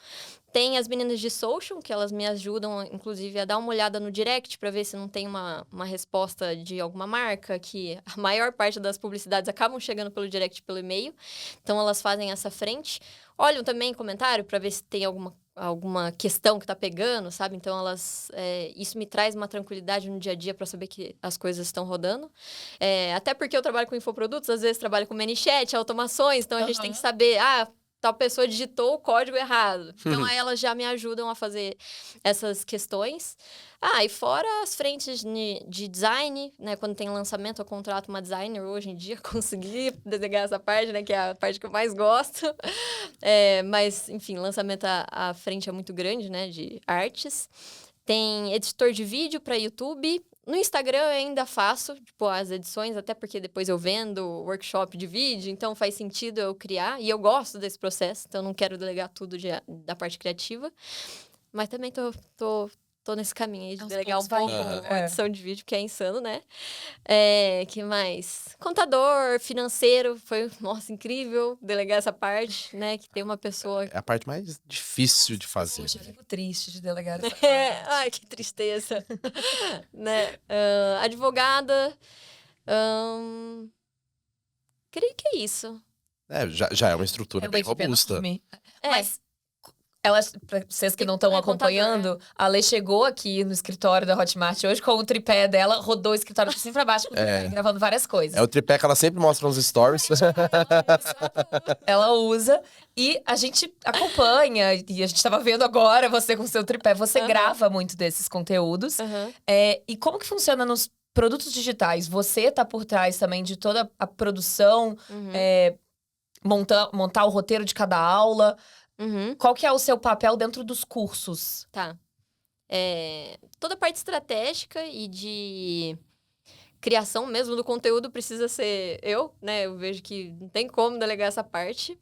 Tem as meninas de social, que elas me ajudam, inclusive, a dar uma olhada no direct para ver se não tem uma resposta de alguma marca, que a maior parte das publicidades acabam chegando pelo direct, pelo e-mail. Então, elas fazem essa frente. Olham também comentário para ver se tem alguma questão que tá pegando, sabe? Então, isso me traz uma tranquilidade no dia a dia para saber que as coisas estão rodando. Até porque eu trabalho com infoprodutos, às vezes trabalho com ManyChat, automações, então a gente tem que saber, tal pessoa digitou o código errado. Então, aí elas já me ajudam a fazer essas questões. E fora as frentes de design, né? Quando tem lançamento, eu contrato uma designer hoje em dia. Consegui desenhar essa parte, né? Que é a parte que eu mais gosto. Mas, enfim, lançamento a frente é muito grande, né? De artes. Tem editor de vídeo para YouTube. No Instagram eu ainda faço, tipo, as edições, até porque depois eu vendo workshop de vídeo, então faz sentido eu criar. E eu gosto desse processo, então não quero delegar tudo da parte criativa. Mas também tô nesse caminho aí de delegar um pouco a edição de vídeo, que é insano, né? Que mais? Contador, financeiro, foi, nossa, incrível delegar essa parte, né? Que tem uma pessoa... É a parte mais difícil de fazer. Poxa, eu fico triste de delegar essa parte. Ai, que tristeza. Né? Advogada. Creio que é isso. Já é uma estrutura bem equipe robusta. enorme. Mas Pra vocês que não É estão contador, acompanhando, a Lê chegou aqui no escritório da Hotmart hoje com o tripé dela, rodou o escritório pra cima e pra baixo com o tripé, gravando várias coisas. É o tripé que ela sempre mostra nos stories. Ela usa e a gente acompanha. E a gente tava vendo agora você com o seu tripé. Você grava muito desses conteúdos. E como que funciona nos produtos digitais? Você tá por trás também de toda a produção, montar o roteiro de cada aula. Qual que é o seu papel dentro dos cursos? Tá. Toda a parte estratégica e de criação mesmo do conteúdo precisa ser eu, né? Eu vejo que não tem como delegar essa parte.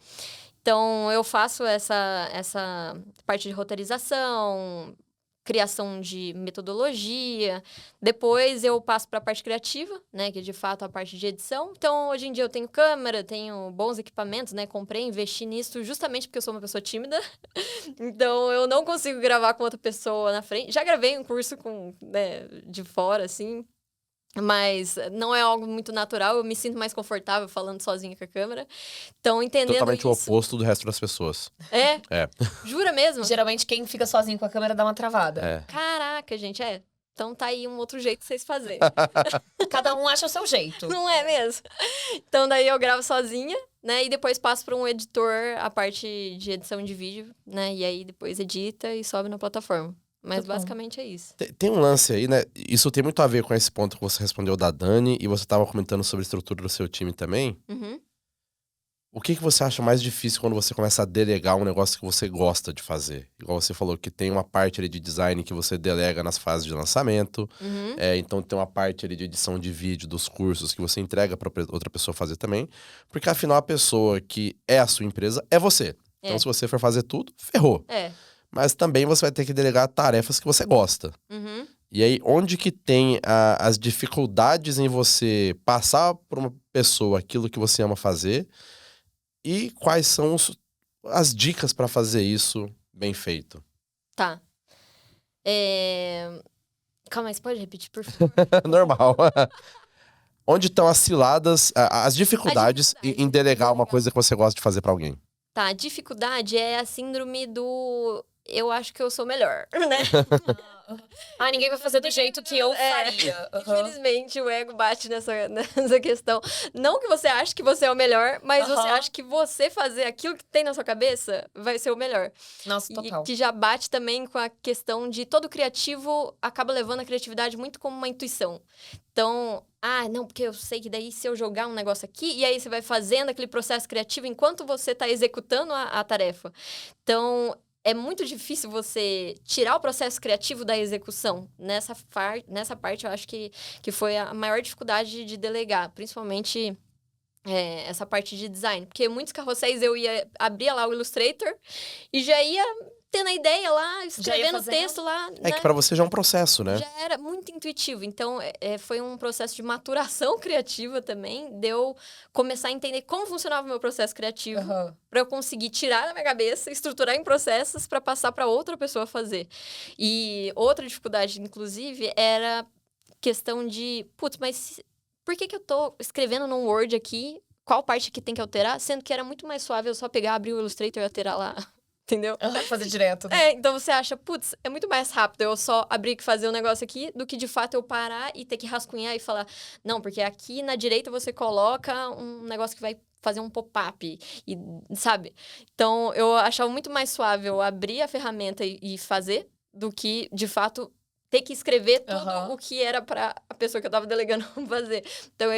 Então, eu faço essa parte de roteirização, criação de metodologia. Depois, eu passo para a parte criativa, né? Que é, de fato, a parte de edição. Então, hoje em dia, eu tenho câmera, tenho bons equipamentos, né? Comprei, investi nisso justamente porque eu sou uma pessoa tímida. Então, eu não consigo gravar com outra pessoa na frente. Já gravei um curso de fora, assim. Mas não é algo muito natural, eu me sinto mais confortável falando sozinha com a câmera. Então, entendendo Totalmente isso... o oposto do resto das pessoas. É? Jura mesmo? Geralmente, quem fica sozinho com a câmera dá uma travada. Caraca, gente, Então tá aí um outro jeito de vocês fazerem. Cada um acha o seu jeito. Não é mesmo? Então daí eu gravo sozinha, né? E depois passo para um editor a parte de edição de vídeo, né? E aí depois edita e sobe na plataforma. Mas basicamente é isso. Tem um lance aí, né? Isso tem muito a ver com esse ponto que você respondeu da Dani e você tava comentando sobre a estrutura do seu time também. O que você acha mais difícil quando você começa a delegar um negócio que você gosta de fazer? Igual você falou que tem uma parte ali de design que você delega nas fases de lançamento. Então tem uma parte ali de edição de vídeo dos cursos que você entrega para outra pessoa fazer também. Porque afinal a pessoa que é a sua empresa é você. Então se você for fazer tudo, ferrou. Mas também você vai ter que delegar tarefas que você gosta. E aí, onde que tem as dificuldades em você passar por uma pessoa aquilo que você ama fazer? E quais são as dicas para fazer isso bem feito? Tá. Calma aí, você pode repetir, por favor? Normal. Onde estão as ciladas, as dificuldades em delegar uma coisa que você gosta de fazer para alguém? Tá, a dificuldade é a síndrome do... Eu acho que eu sou melhor, né? Ninguém vai fazer do jeito que eu faria. Infelizmente, o ego bate nessa questão. Não que você ache que você é o melhor, mas você acha que você fazer aquilo que tem na sua cabeça vai ser o melhor. Nossa, total. E que já bate também com a questão de todo criativo acaba levando a criatividade muito como uma intuição. Então, não, porque eu sei que daí se eu jogar um negócio aqui, e aí você vai fazendo aquele processo criativo enquanto você está executando a tarefa. Então, é muito difícil você tirar o processo criativo da execução. Nessa parte, eu acho que foi a maior dificuldade de delegar, principalmente essa parte de design. Porque muitos carrosséis eu abria lá o Illustrator e já ia tendo a ideia lá, escrevendo o texto lá. É que pra você já é um processo, né? Já era muito intuitivo. Então, foi um processo de maturação criativa também. De eu começar a entender como funcionava o meu processo criativo. Pra eu conseguir tirar da minha cabeça, estruturar em processos pra passar pra outra pessoa fazer. E outra dificuldade, inclusive, era questão de... Putz, mas por que eu tô escrevendo num Word aqui? Qual parte que tem que alterar? Sendo que era muito mais suave eu só pegar, abrir o Illustrator e alterar lá... Entendeu? Fazer direto. Então você acha, putz, é muito mais rápido eu só abrir e fazer um negócio aqui do que de fato eu parar e ter que rascunhar e falar, não, porque aqui na direita você coloca um negócio que vai fazer um pop-up, e sabe? Então eu achava muito mais suave eu abrir a ferramenta e fazer do que de fato ter que escrever tudo o que era pra a pessoa que eu tava delegando fazer. Então,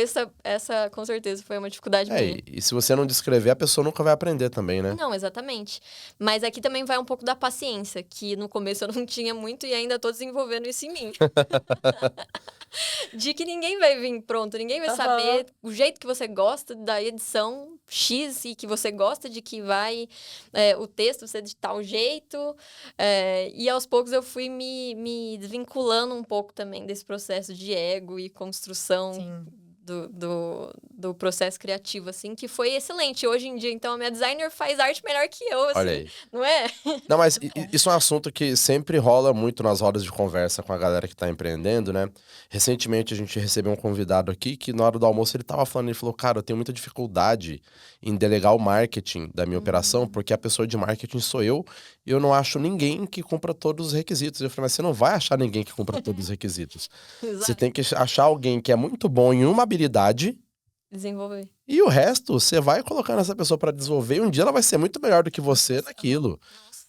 essa com certeza foi uma dificuldade minha. E se você não descrever, a pessoa nunca vai aprender também, né? Não, exatamente. Mas aqui também vai um pouco da paciência, que no começo eu não tinha muito e ainda tô desenvolvendo isso em mim. De que ninguém vai vir pronto, ninguém vai saber o jeito que você gosta da edição X e que você gosta de que vai o texto ser de tal jeito. E aos poucos eu fui me desvinculando um pouco também desse processo de ego e construção do processo criativo, assim, que foi excelente. Hoje em dia, então, a minha designer faz arte melhor que eu, assim. Olha aí. Não é? Não, mas isso é um assunto que sempre rola muito nas rodas de conversa com a galera que tá empreendendo, né? Recentemente a gente recebeu um convidado aqui que na hora do almoço ele tava falando, ele falou, cara, eu tenho muita dificuldade em delegar o marketing da minha operação, porque a pessoa de marketing sou eu e eu não acho ninguém que cumpra todos os requisitos. Eu falei, mas você não vai achar ninguém que cumpra todos os requisitos. Você Exato. tem que achar alguém que é muito bom em uma habilidade Desenvolver. e o resto você vai colocando essa pessoa pra desenvolver e um dia ela vai ser muito melhor do que você naquilo.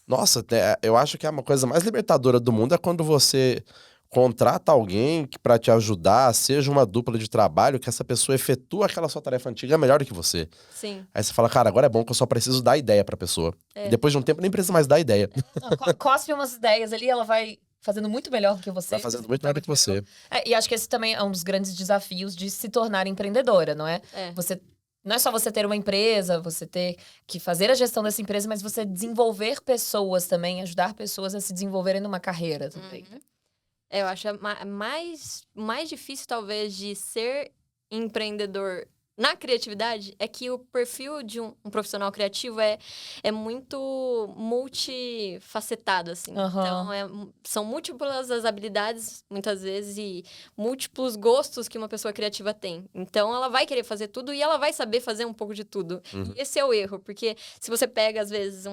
Nossa, eu acho que é uma coisa mais libertadora do mundo é quando você contrata alguém pra te ajudar, seja uma dupla de trabalho, que essa pessoa efetua aquela sua tarefa antiga melhor do que você. Sim. Aí você fala, cara, agora é bom que eu só preciso dar ideia pra pessoa. E depois de um tempo nem precisa mais dar ideia. Não, cospe umas ideias ali, ela vai fazendo muito melhor do que você. Vai fazendo muito melhor do que você. E acho que esse também é um dos grandes desafios de se tornar empreendedora, não é? É. Não é só você ter uma empresa, você ter que fazer a gestão dessa empresa, mas você desenvolver pessoas também, ajudar pessoas a se desenvolverem numa carreira também. Eu acho mais difícil, talvez, de ser empreendedor na criatividade é que o perfil de um profissional criativo é muito multifacetado, assim. Aham. Então, são múltiplas as habilidades, muitas vezes, e múltiplos gostos que uma pessoa criativa tem. Então, ela vai querer fazer tudo e ela vai saber fazer um pouco de tudo. E esse é o erro, porque se você pega, às vezes,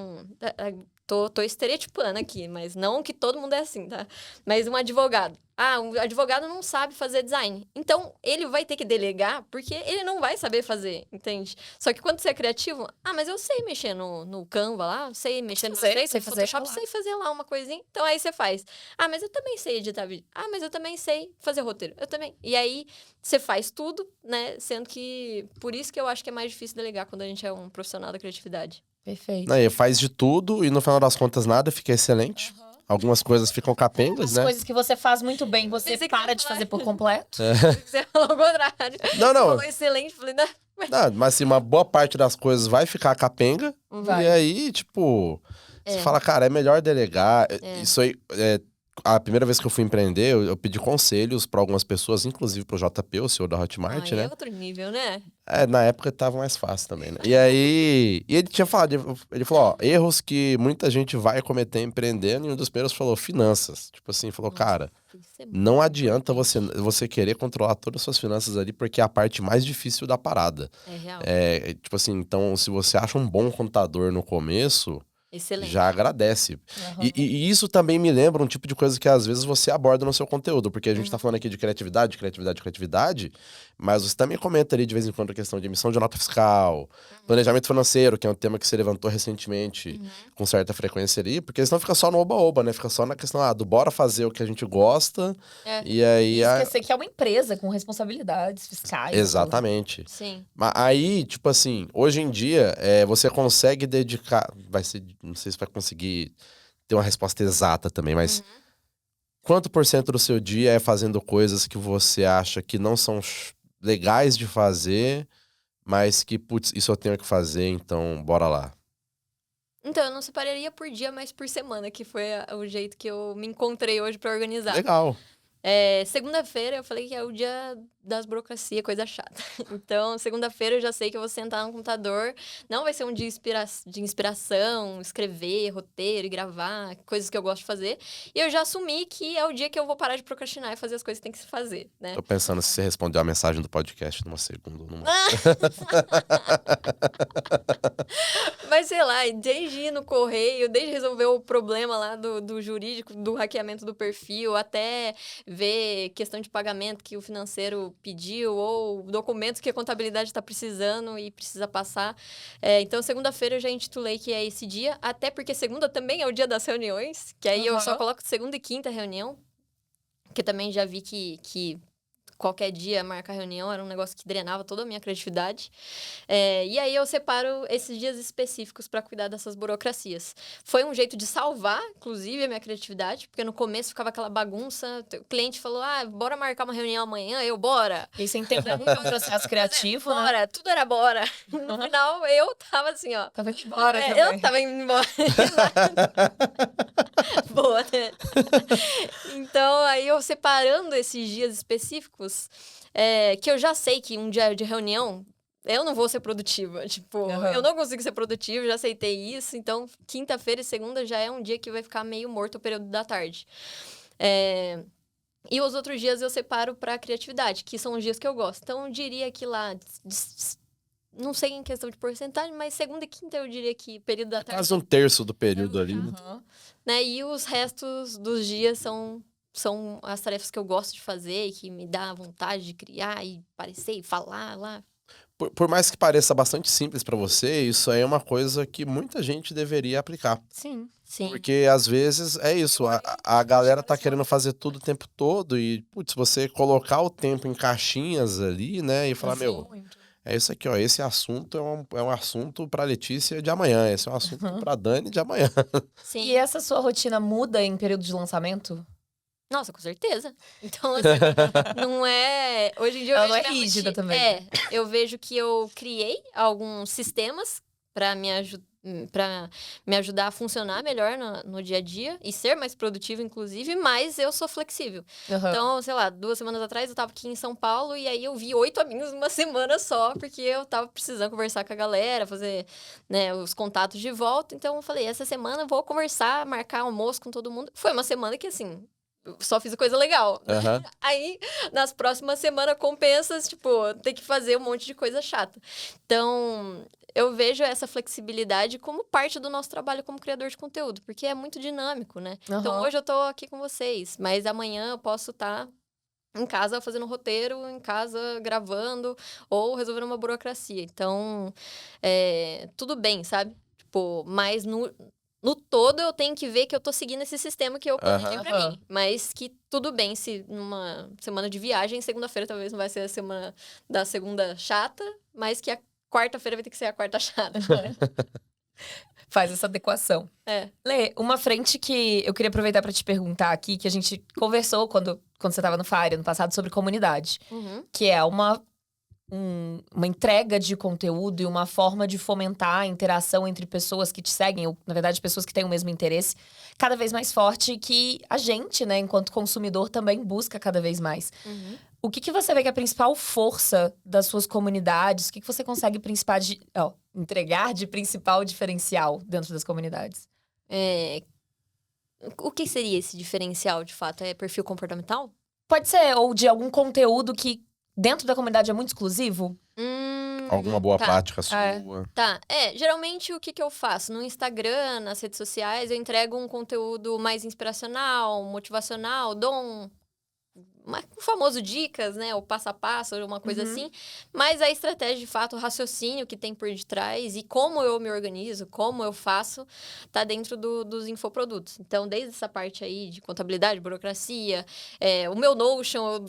Tô estereotipando aqui, mas não que todo mundo é assim, tá? Mas um advogado. Um advogado não sabe fazer design. Então, ele vai ter que delegar porque ele não vai saber fazer, entende? Só que quando você é criativo, mas eu sei mexer no Canva lá, sei mexer no Sei Photoshop, fazer. sei fazer lá uma coisinha. Então, aí você faz. Mas eu também sei editar vídeo. Mas eu também sei fazer roteiro. Eu também. E aí, você faz tudo, né? Sendo que, por isso que eu acho que é mais difícil delegar quando a gente é um profissional da criatividade. Perfeito. Aí faz de tudo e no final das contas nada fica excelente. Algumas coisas ficam capengas, As né? coisas que você faz muito bem, você Pensei que para ia de falar. fazer por completo. Você falou o contrário. Não, Você não. falou excelente. Falei, não. Não, mas assim, uma boa parte das coisas vai ficar capenga. Vai. E aí, tipo, você fala, cara, é melhor delegar. Isso aí, a primeira vez que eu fui empreender, eu pedi conselhos pra algumas pessoas, inclusive pro JP, o CEO da Hotmart, né? É outro nível, né? Na época tava mais fácil também, né? E aí, ele tinha falado, ele falou, ó, erros que muita gente vai cometer empreendendo, e um dos primeiros falou, finanças. Tipo assim, falou, cara, Isso é não adianta você querer controlar todas as suas finanças ali, porque é a parte mais difícil da parada. É real. Tipo assim, então, se você acha um bom contador no começo, Excelente. já agradece. Aham. E isso também me lembra um tipo de coisa que às vezes você aborda no seu conteúdo, porque a gente tá falando aqui de criatividade, mas você também comenta ali de vez em quando a questão de emissão de nota fiscal, planejamento financeiro, que é um tema que você levantou recentemente com certa frequência ali, porque senão fica só no oba-oba, né? Fica só na questão do bora fazer o que a gente gosta, e aí... E esquecer que é uma empresa com responsabilidades fiscais. Exatamente. Sim. Mas aí, tipo assim, hoje em dia, você consegue dedicar. Não sei se vai conseguir ter uma resposta exata também, mas quanto por cento do seu dia é fazendo coisas que você acha que não são legais de fazer, mas que, putz, isso eu tenho que fazer, então bora lá. Então, eu não separaria por dia, mas por semana, que foi o jeito que eu me encontrei hoje pra organizar. Legal. Segunda-feira eu falei que é o dia das burocracias, coisa chata. Então, segunda-feira eu já sei que eu vou sentar no computador. Não vai ser um dia de inspiração, escrever, roteiro e gravar, coisas que eu gosto de fazer. E eu já assumi que é o dia que eu vou parar de procrastinar e fazer as coisas que tem que se fazer, né? Tô pensando se você respondeu a mensagem do podcast numa segunda ou numa... Mas sei lá, desde ir no correio, desde resolver o problema lá do jurídico, do hackeamento do perfil, até ver questão de pagamento que o financeiro pediu, ou documentos que a contabilidade está precisando e precisa passar. Então, segunda-feira eu já intitulei que é esse dia, até porque segunda também é o dia das reuniões, que aí eu só coloco segunda e quinta reunião, que também já vi que qualquer dia marcar reunião era um negócio que drenava toda a minha criatividade. E aí eu separo esses dias específicos para cuidar dessas burocracias. Foi um jeito de salvar, inclusive, a minha criatividade, porque no começo ficava aquela bagunça. O cliente falou, bora marcar uma reunião amanhã? Eu, bora. E você entendeu que é um processo criativo, né? Bora, tudo era bora. No final, eu tava assim, ó. Tava indo embora também. Eu tava indo embora. boa, né? Então, aí eu separando esses dias específicos, que eu já sei que um dia de reunião eu não vou ser produtiva. Tipo, eu não consigo ser produtiva, já aceitei isso. Então, quinta-feira e segunda já é um dia que vai ficar meio morto o período da tarde. E os outros dias eu separo pra criatividade, que são os dias que eu gosto. Então, eu diria que lá, não sei em questão de porcentagem, mas segunda e quinta eu diria que período da tarde. Quase um terço do período ali, né? E os restos dos dias são as tarefas que eu gosto de fazer, que me dá vontade de criar e parecer e falar lá. Por mais que pareça bastante simples pra você, isso aí é uma coisa que muita gente deveria aplicar. Sim. Porque às vezes é isso, a galera tá querendo fazer tudo o tempo todo e, putz, você colocar o tempo em caixinhas ali, né, e falar, meu, é isso aqui, ó, esse assunto é um assunto pra Letícia de amanhã, esse é um assunto pra Dani de amanhã. Sim. E essa sua rotina muda em período de lançamento? Nossa, com certeza. Então, assim, não é... Hoje em dia eu Ela vejo não é minha rígida rotina- também. eu vejo que eu criei alguns sistemas pra me ajudar a funcionar melhor no dia a dia e ser mais produtivo, inclusive, mas eu sou flexível. Então, sei lá, 2 semanas atrás eu tava aqui em São Paulo e aí eu vi 8 amigos numa semana só, porque eu tava precisando conversar com a galera, fazer, né, os contatos de volta. Então, eu falei, essa semana eu vou conversar, marcar almoço com todo mundo. Foi uma semana que, assim, eu só fiz coisa legal. Aham. Aí, nas próximas semanas, compensas, tipo, ter que fazer um monte de coisa chata. Então, eu vejo essa flexibilidade como parte do nosso trabalho como criador de conteúdo, porque é muito dinâmico, né? Então, hoje eu tô aqui com vocês, mas amanhã eu posso estar em casa fazendo roteiro, em casa gravando, ou resolvendo uma burocracia. Então, tudo bem, sabe? Tipo, mas no todo eu tenho que ver que eu tô seguindo esse sistema que eu planejei pra mim. Mas que tudo bem se numa semana de viagem, segunda-feira talvez não vai ser a semana da segunda chata, mas que a quarta-feira vai ter que ser a quarta chata. Faz essa adequação. Lê, uma frente que eu queria aproveitar pra te perguntar aqui, que a gente conversou quando você tava no FAIRE no passado sobre comunidade. Que é uma entrega de conteúdo e uma forma de fomentar a interação entre pessoas que te seguem, ou, na verdade, pessoas que têm o mesmo interesse, cada vez mais forte, que a gente, né, enquanto consumidor, também busca cada vez mais. O que você vê que é a principal força das suas comunidades? O que você consegue entregar de principal diferencial dentro das comunidades? O que seria esse diferencial, de fato? É perfil comportamental? Pode ser, ou de algum conteúdo que dentro da comunidade é muito exclusivo? Alguma boa prática sua. Tá, geralmente o que eu faço? No Instagram, nas redes sociais, eu entrego um conteúdo mais inspiracional, motivacional, dou um famoso dicas, né? O passo a passo, uma coisa assim. Mas a estratégia, de fato, o raciocínio que tem por detrás e como eu me organizo, como eu faço, tá dentro dos infoprodutos. Então, desde essa parte aí de contabilidade, burocracia, o meu Notion, eu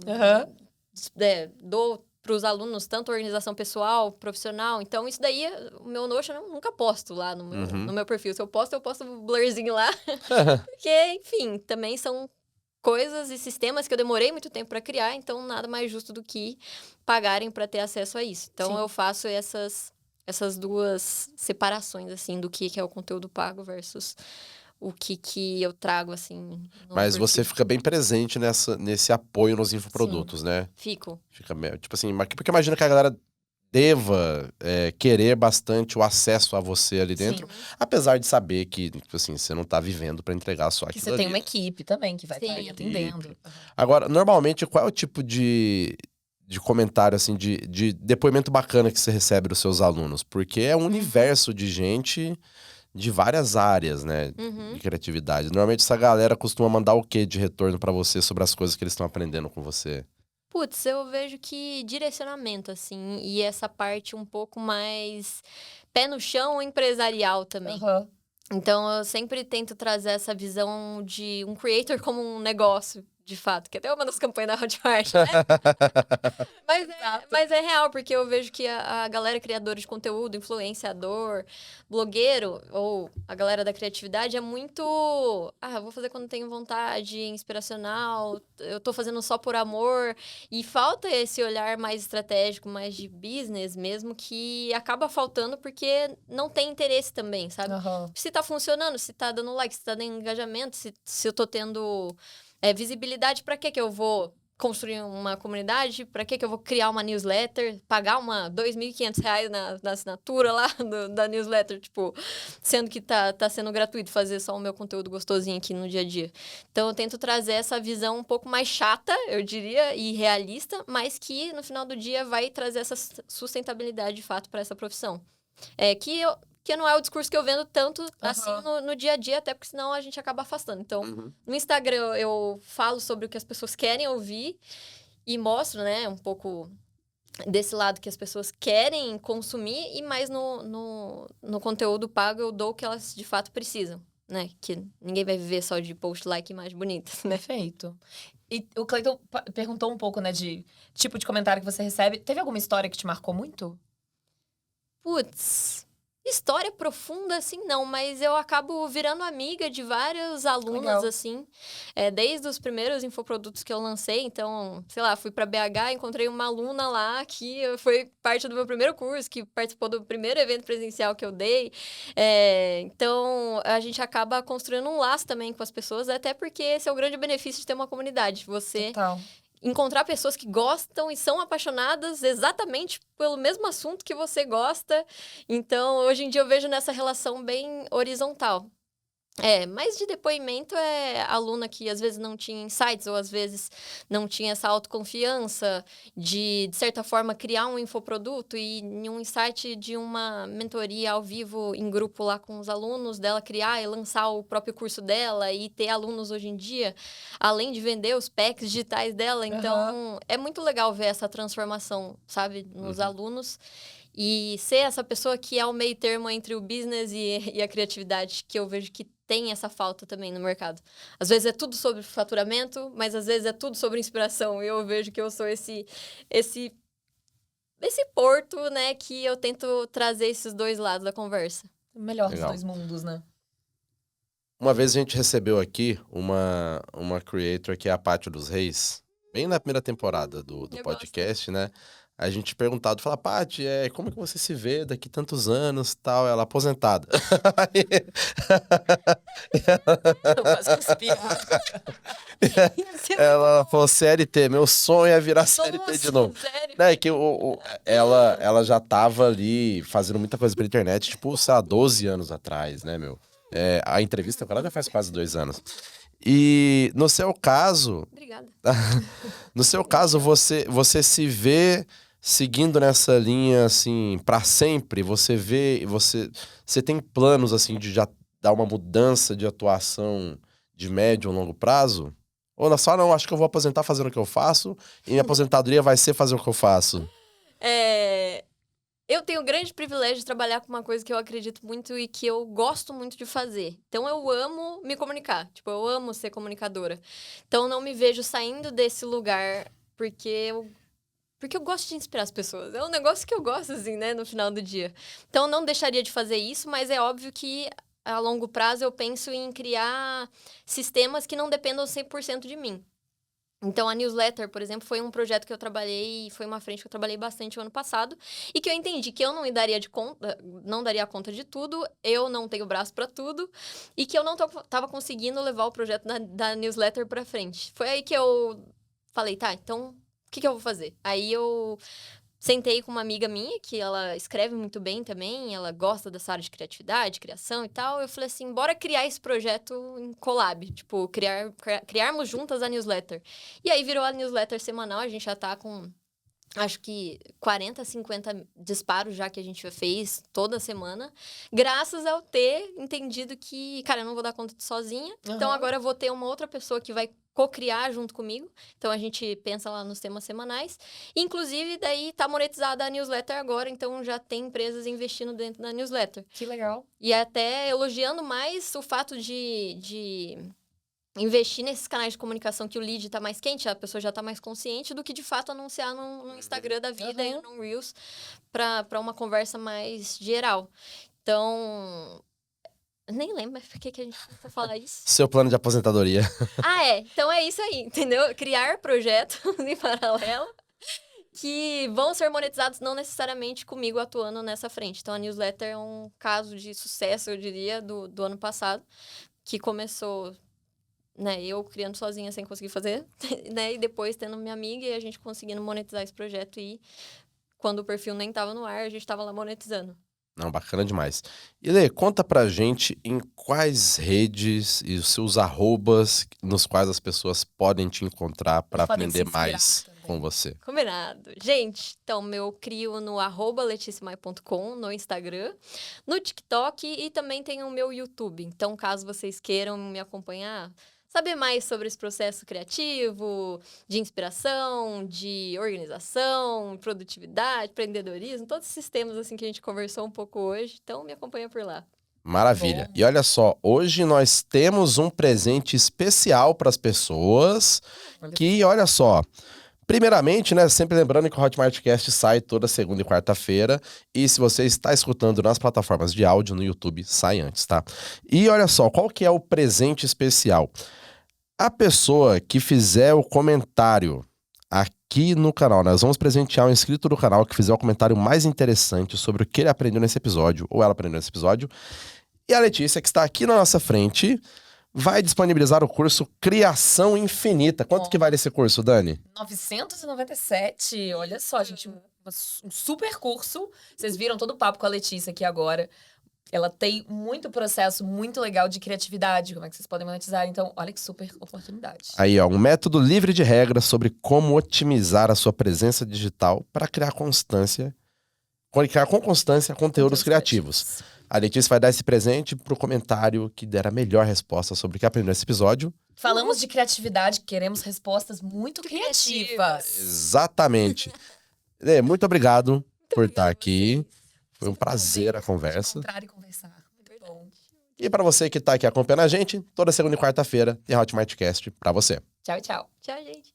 dou para os alunos tanto organização pessoal, profissional. Então, isso daí, o meu Notion eu nunca posto lá no meu perfil. Se eu posto um blurzinho lá. Porque, enfim, também são coisas e sistemas que eu demorei muito tempo para criar, então nada mais justo do que pagarem para ter acesso a isso. Então eu faço essas duas separações, assim, do que é o conteúdo pago versus o que eu trago, assim. Mas você fica bem presente nesse apoio nos infoprodutos, né? Fico. Fica, tipo assim, porque imagina que a galera deva querer bastante o acesso a você ali dentro, apesar de saber que, tipo assim, você não tá vivendo pra entregar só aquilo ali. Que você tem uma equipe também que vai estar aí atendendo. Agora, normalmente, qual é o tipo de comentário, assim, de depoimento bacana que você recebe dos seus alunos? Porque é um universo de gente de várias áreas, né, de criatividade. Normalmente, essa galera costuma mandar o quê de retorno pra você sobre as coisas que eles estão aprendendo com você? Putz, eu vejo que direcionamento, assim, e essa parte um pouco mais pé no chão empresarial também. Então, eu sempre tento trazer essa visão de um creator como um negócio. de fato, que até uma das campanhas da Hotmart, né? Mas é real, porque eu vejo que a galera criadora de conteúdo, influenciador, blogueiro, ou a galera da criatividade é muito... eu vou fazer quando tenho vontade, inspiracional, eu tô fazendo só por amor. E falta esse olhar mais estratégico, mais de business mesmo, que acaba faltando porque não tem interesse também, sabe? Aham. Se tá funcionando, se tá dando like, se tá dando engajamento, se eu tô tendo visibilidade, pra que eu vou construir uma comunidade? Pra que eu vou criar uma newsletter? Pagar R$ 2.500 na assinatura lá da newsletter, tipo, sendo que tá sendo gratuito fazer só o meu conteúdo gostosinho aqui no dia a dia. Então, eu tento trazer essa visão um pouco mais chata, eu diria, e realista, mas que no final do dia vai trazer essa sustentabilidade de fato pra essa profissão. Que não é o discurso que eu vendo tanto assim no dia a dia, até porque senão a gente acaba afastando. Então, no Instagram eu falo sobre o que as pessoas querem ouvir e mostro, né, um pouco desse lado que as pessoas querem consumir, e mais no conteúdo pago eu dou o que elas de fato precisam, né? Que ninguém vai viver só de post, like e imagens bonitas, né? Perfeito. E o Cleiton perguntou um pouco, né, de tipo de comentário que você recebe. Teve alguma história que te marcou muito? Putz, história profunda, assim, não. Mas eu acabo virando amiga de vários alunos, Legal. assim. Desde os primeiros infoprodutos que eu lancei. Então, sei lá, fui pra BH, encontrei uma aluna lá que foi parte do meu primeiro curso, que participou do primeiro evento presencial que eu dei. Então, a gente acaba construindo um laço também com as pessoas, até porque esse é o grande benefício de ter uma comunidade. Você Total. encontrar pessoas que gostam e são apaixonadas exatamente pelo mesmo assunto que você gosta. Então, hoje em dia eu vejo nessa relação bem horizontal. Mas de depoimento é aluna que às vezes não tinha insights, ou às vezes não tinha essa autoconfiança de certa forma, criar um infoproduto, e em um insight de uma mentoria ao vivo em grupo lá com os alunos dela, criar e lançar o próprio curso dela e ter alunos hoje em dia, além de vender os packs digitais dela. Então, é muito legal ver essa transformação, sabe, nos alunos. E ser essa pessoa que é o meio termo entre o business e a criatividade, que eu vejo que tem essa falta também no mercado. Às vezes é tudo sobre faturamento, mas às vezes é tudo sobre inspiração. E eu vejo que eu sou esse porto, né, que eu tento trazer esses dois lados da conversa. O melhor Legal. dos dois mundos, né? Uma vez a gente recebeu aqui uma creator que é a Paty dos Reis, bem na primeira temporada do Eu podcast, né? A gente perguntado, fala, Paty, como que você se vê daqui tantos anos, tal? Ela aposentada. Eu quase cuspi. Ela falou, CLT, meu sonho é virar CLT de novo. Sério? Né, que ela já tava ali fazendo muita coisa pela internet, tipo, sei lá, 12 anos atrás, né, meu? A entrevista com ela já faz quase 2 anos. E no seu caso... Obrigada. No seu caso, você se vê seguindo nessa linha, assim, pra sempre? Você tem planos, assim, de já dar uma mudança de atuação de médio ou longo prazo? Ou não, acho que eu vou aposentar fazendo o que eu faço e minha aposentadoria vai ser fazer o que eu faço? Eu tenho o grande privilégio de trabalhar com uma coisa que eu acredito muito e que eu gosto muito de fazer. Então, eu amo me comunicar. Tipo, eu amo ser comunicadora. Então, não me vejo saindo desse lugar porque eu gosto de inspirar as pessoas. É um negócio que eu gosto, assim, né, no final do dia. Então, não deixaria de fazer isso, mas é óbvio que a longo prazo eu penso em criar sistemas que não dependam 100% de mim. Então, a newsletter, por exemplo, foi um projeto que eu trabalhei, foi uma frente que eu trabalhei bastante o ano passado, e que eu entendi que eu não daria conta de tudo, eu não tenho braço para tudo, e que eu não tava conseguindo levar o projeto da newsletter para frente. Foi aí que eu falei, tá, então, o que eu vou fazer? Aí eu sentei com uma amiga minha, que ela escreve muito bem também, ela gosta dessa área de criatividade, criação e tal. Eu falei assim, bora criar esse projeto em collab, tipo, criarmos juntas a newsletter. E aí virou a newsletter semanal, a gente já tá com, acho que 40, 50 disparos já que a gente fez toda semana, graças ao ter entendido que, cara, eu não vou dar conta sozinha, então agora eu vou ter uma outra pessoa que vai co-criar junto comigo. Então, a gente pensa lá nos temas semanais. Inclusive, daí tá monetizada a newsletter agora, então já tem empresas investindo dentro da newsletter. Que legal. E até elogiando mais o fato de investir nesses canais de comunicação que o lead tá mais quente, a pessoa já tá mais consciente, do que de fato anunciar no Instagram da vida e no Reels pra uma conversa mais geral. Então, eu nem lembro, mas por que a gente vai falar isso? Seu plano de aposentadoria. Então é isso aí, entendeu? Criar projetos em paralelo que vão ser monetizados não necessariamente comigo atuando nessa frente. Então a newsletter é um caso de sucesso, eu diria, do ano passado, que começou, né, eu criando sozinha sem conseguir fazer, né, e depois tendo minha amiga e a gente conseguindo monetizar esse projeto, e quando o perfil nem tava no ar, a gente tava lá monetizando. Não, bacana demais. E Lê, conta pra gente em quais redes e os seus arrobas nos quais as pessoas podem te encontrar para Podem se aprender inspirar mais também. com você. Combinado. Gente, então, eu crio no @leticiamai.com, no Instagram, no TikTok, e também tem o meu YouTube. Então, caso vocês queiram me acompanhar, saber mais sobre esse processo criativo, de inspiração, de organização, produtividade, empreendedorismo, todos esses temas assim que a gente conversou um pouco hoje. Então, me acompanha por lá. Maravilha. Bom. E olha só, hoje nós temos um presente especial para as pessoas que, olha só, primeiramente, né, sempre lembrando que o Hotmartcast sai toda segunda e quarta-feira, e se você está escutando nas plataformas de áudio no YouTube, sai antes, tá? E olha só, qual que é o presente especial? A pessoa que fizer o comentário aqui no canal, nós vamos presentear um inscrito do canal que fizer o comentário mais interessante sobre o que ele aprendeu nesse episódio, ou ela aprendeu nesse episódio. E a Letícia, que está aqui na nossa frente, vai disponibilizar o curso Criação Infinita. Quanto que vale esse curso, Dani? 997, olha só, gente, um super curso. Vocês viram todo o papo com a Letícia aqui agora. Ela tem muito processo muito legal de criatividade, como é que vocês podem monetizar. Então, olha que super oportunidade. Aí, ó, um método livre de regras sobre como otimizar a sua presença digital para criar com constância conteúdos criativos. A Letícia vai dar esse presente pro comentário que der a melhor resposta sobre o que aprendeu nesse episódio. Falamos de criatividade, queremos respostas muito criativas. Exatamente. Lê, muito obrigado por estar aqui. Foi um prazer a conversa. Encontrar e conversar. Muito bom. E para você que tá aqui acompanhando a gente, toda segunda e quarta-feira tem Hotmartcast para você. Tchau, tchau. Tchau, gente.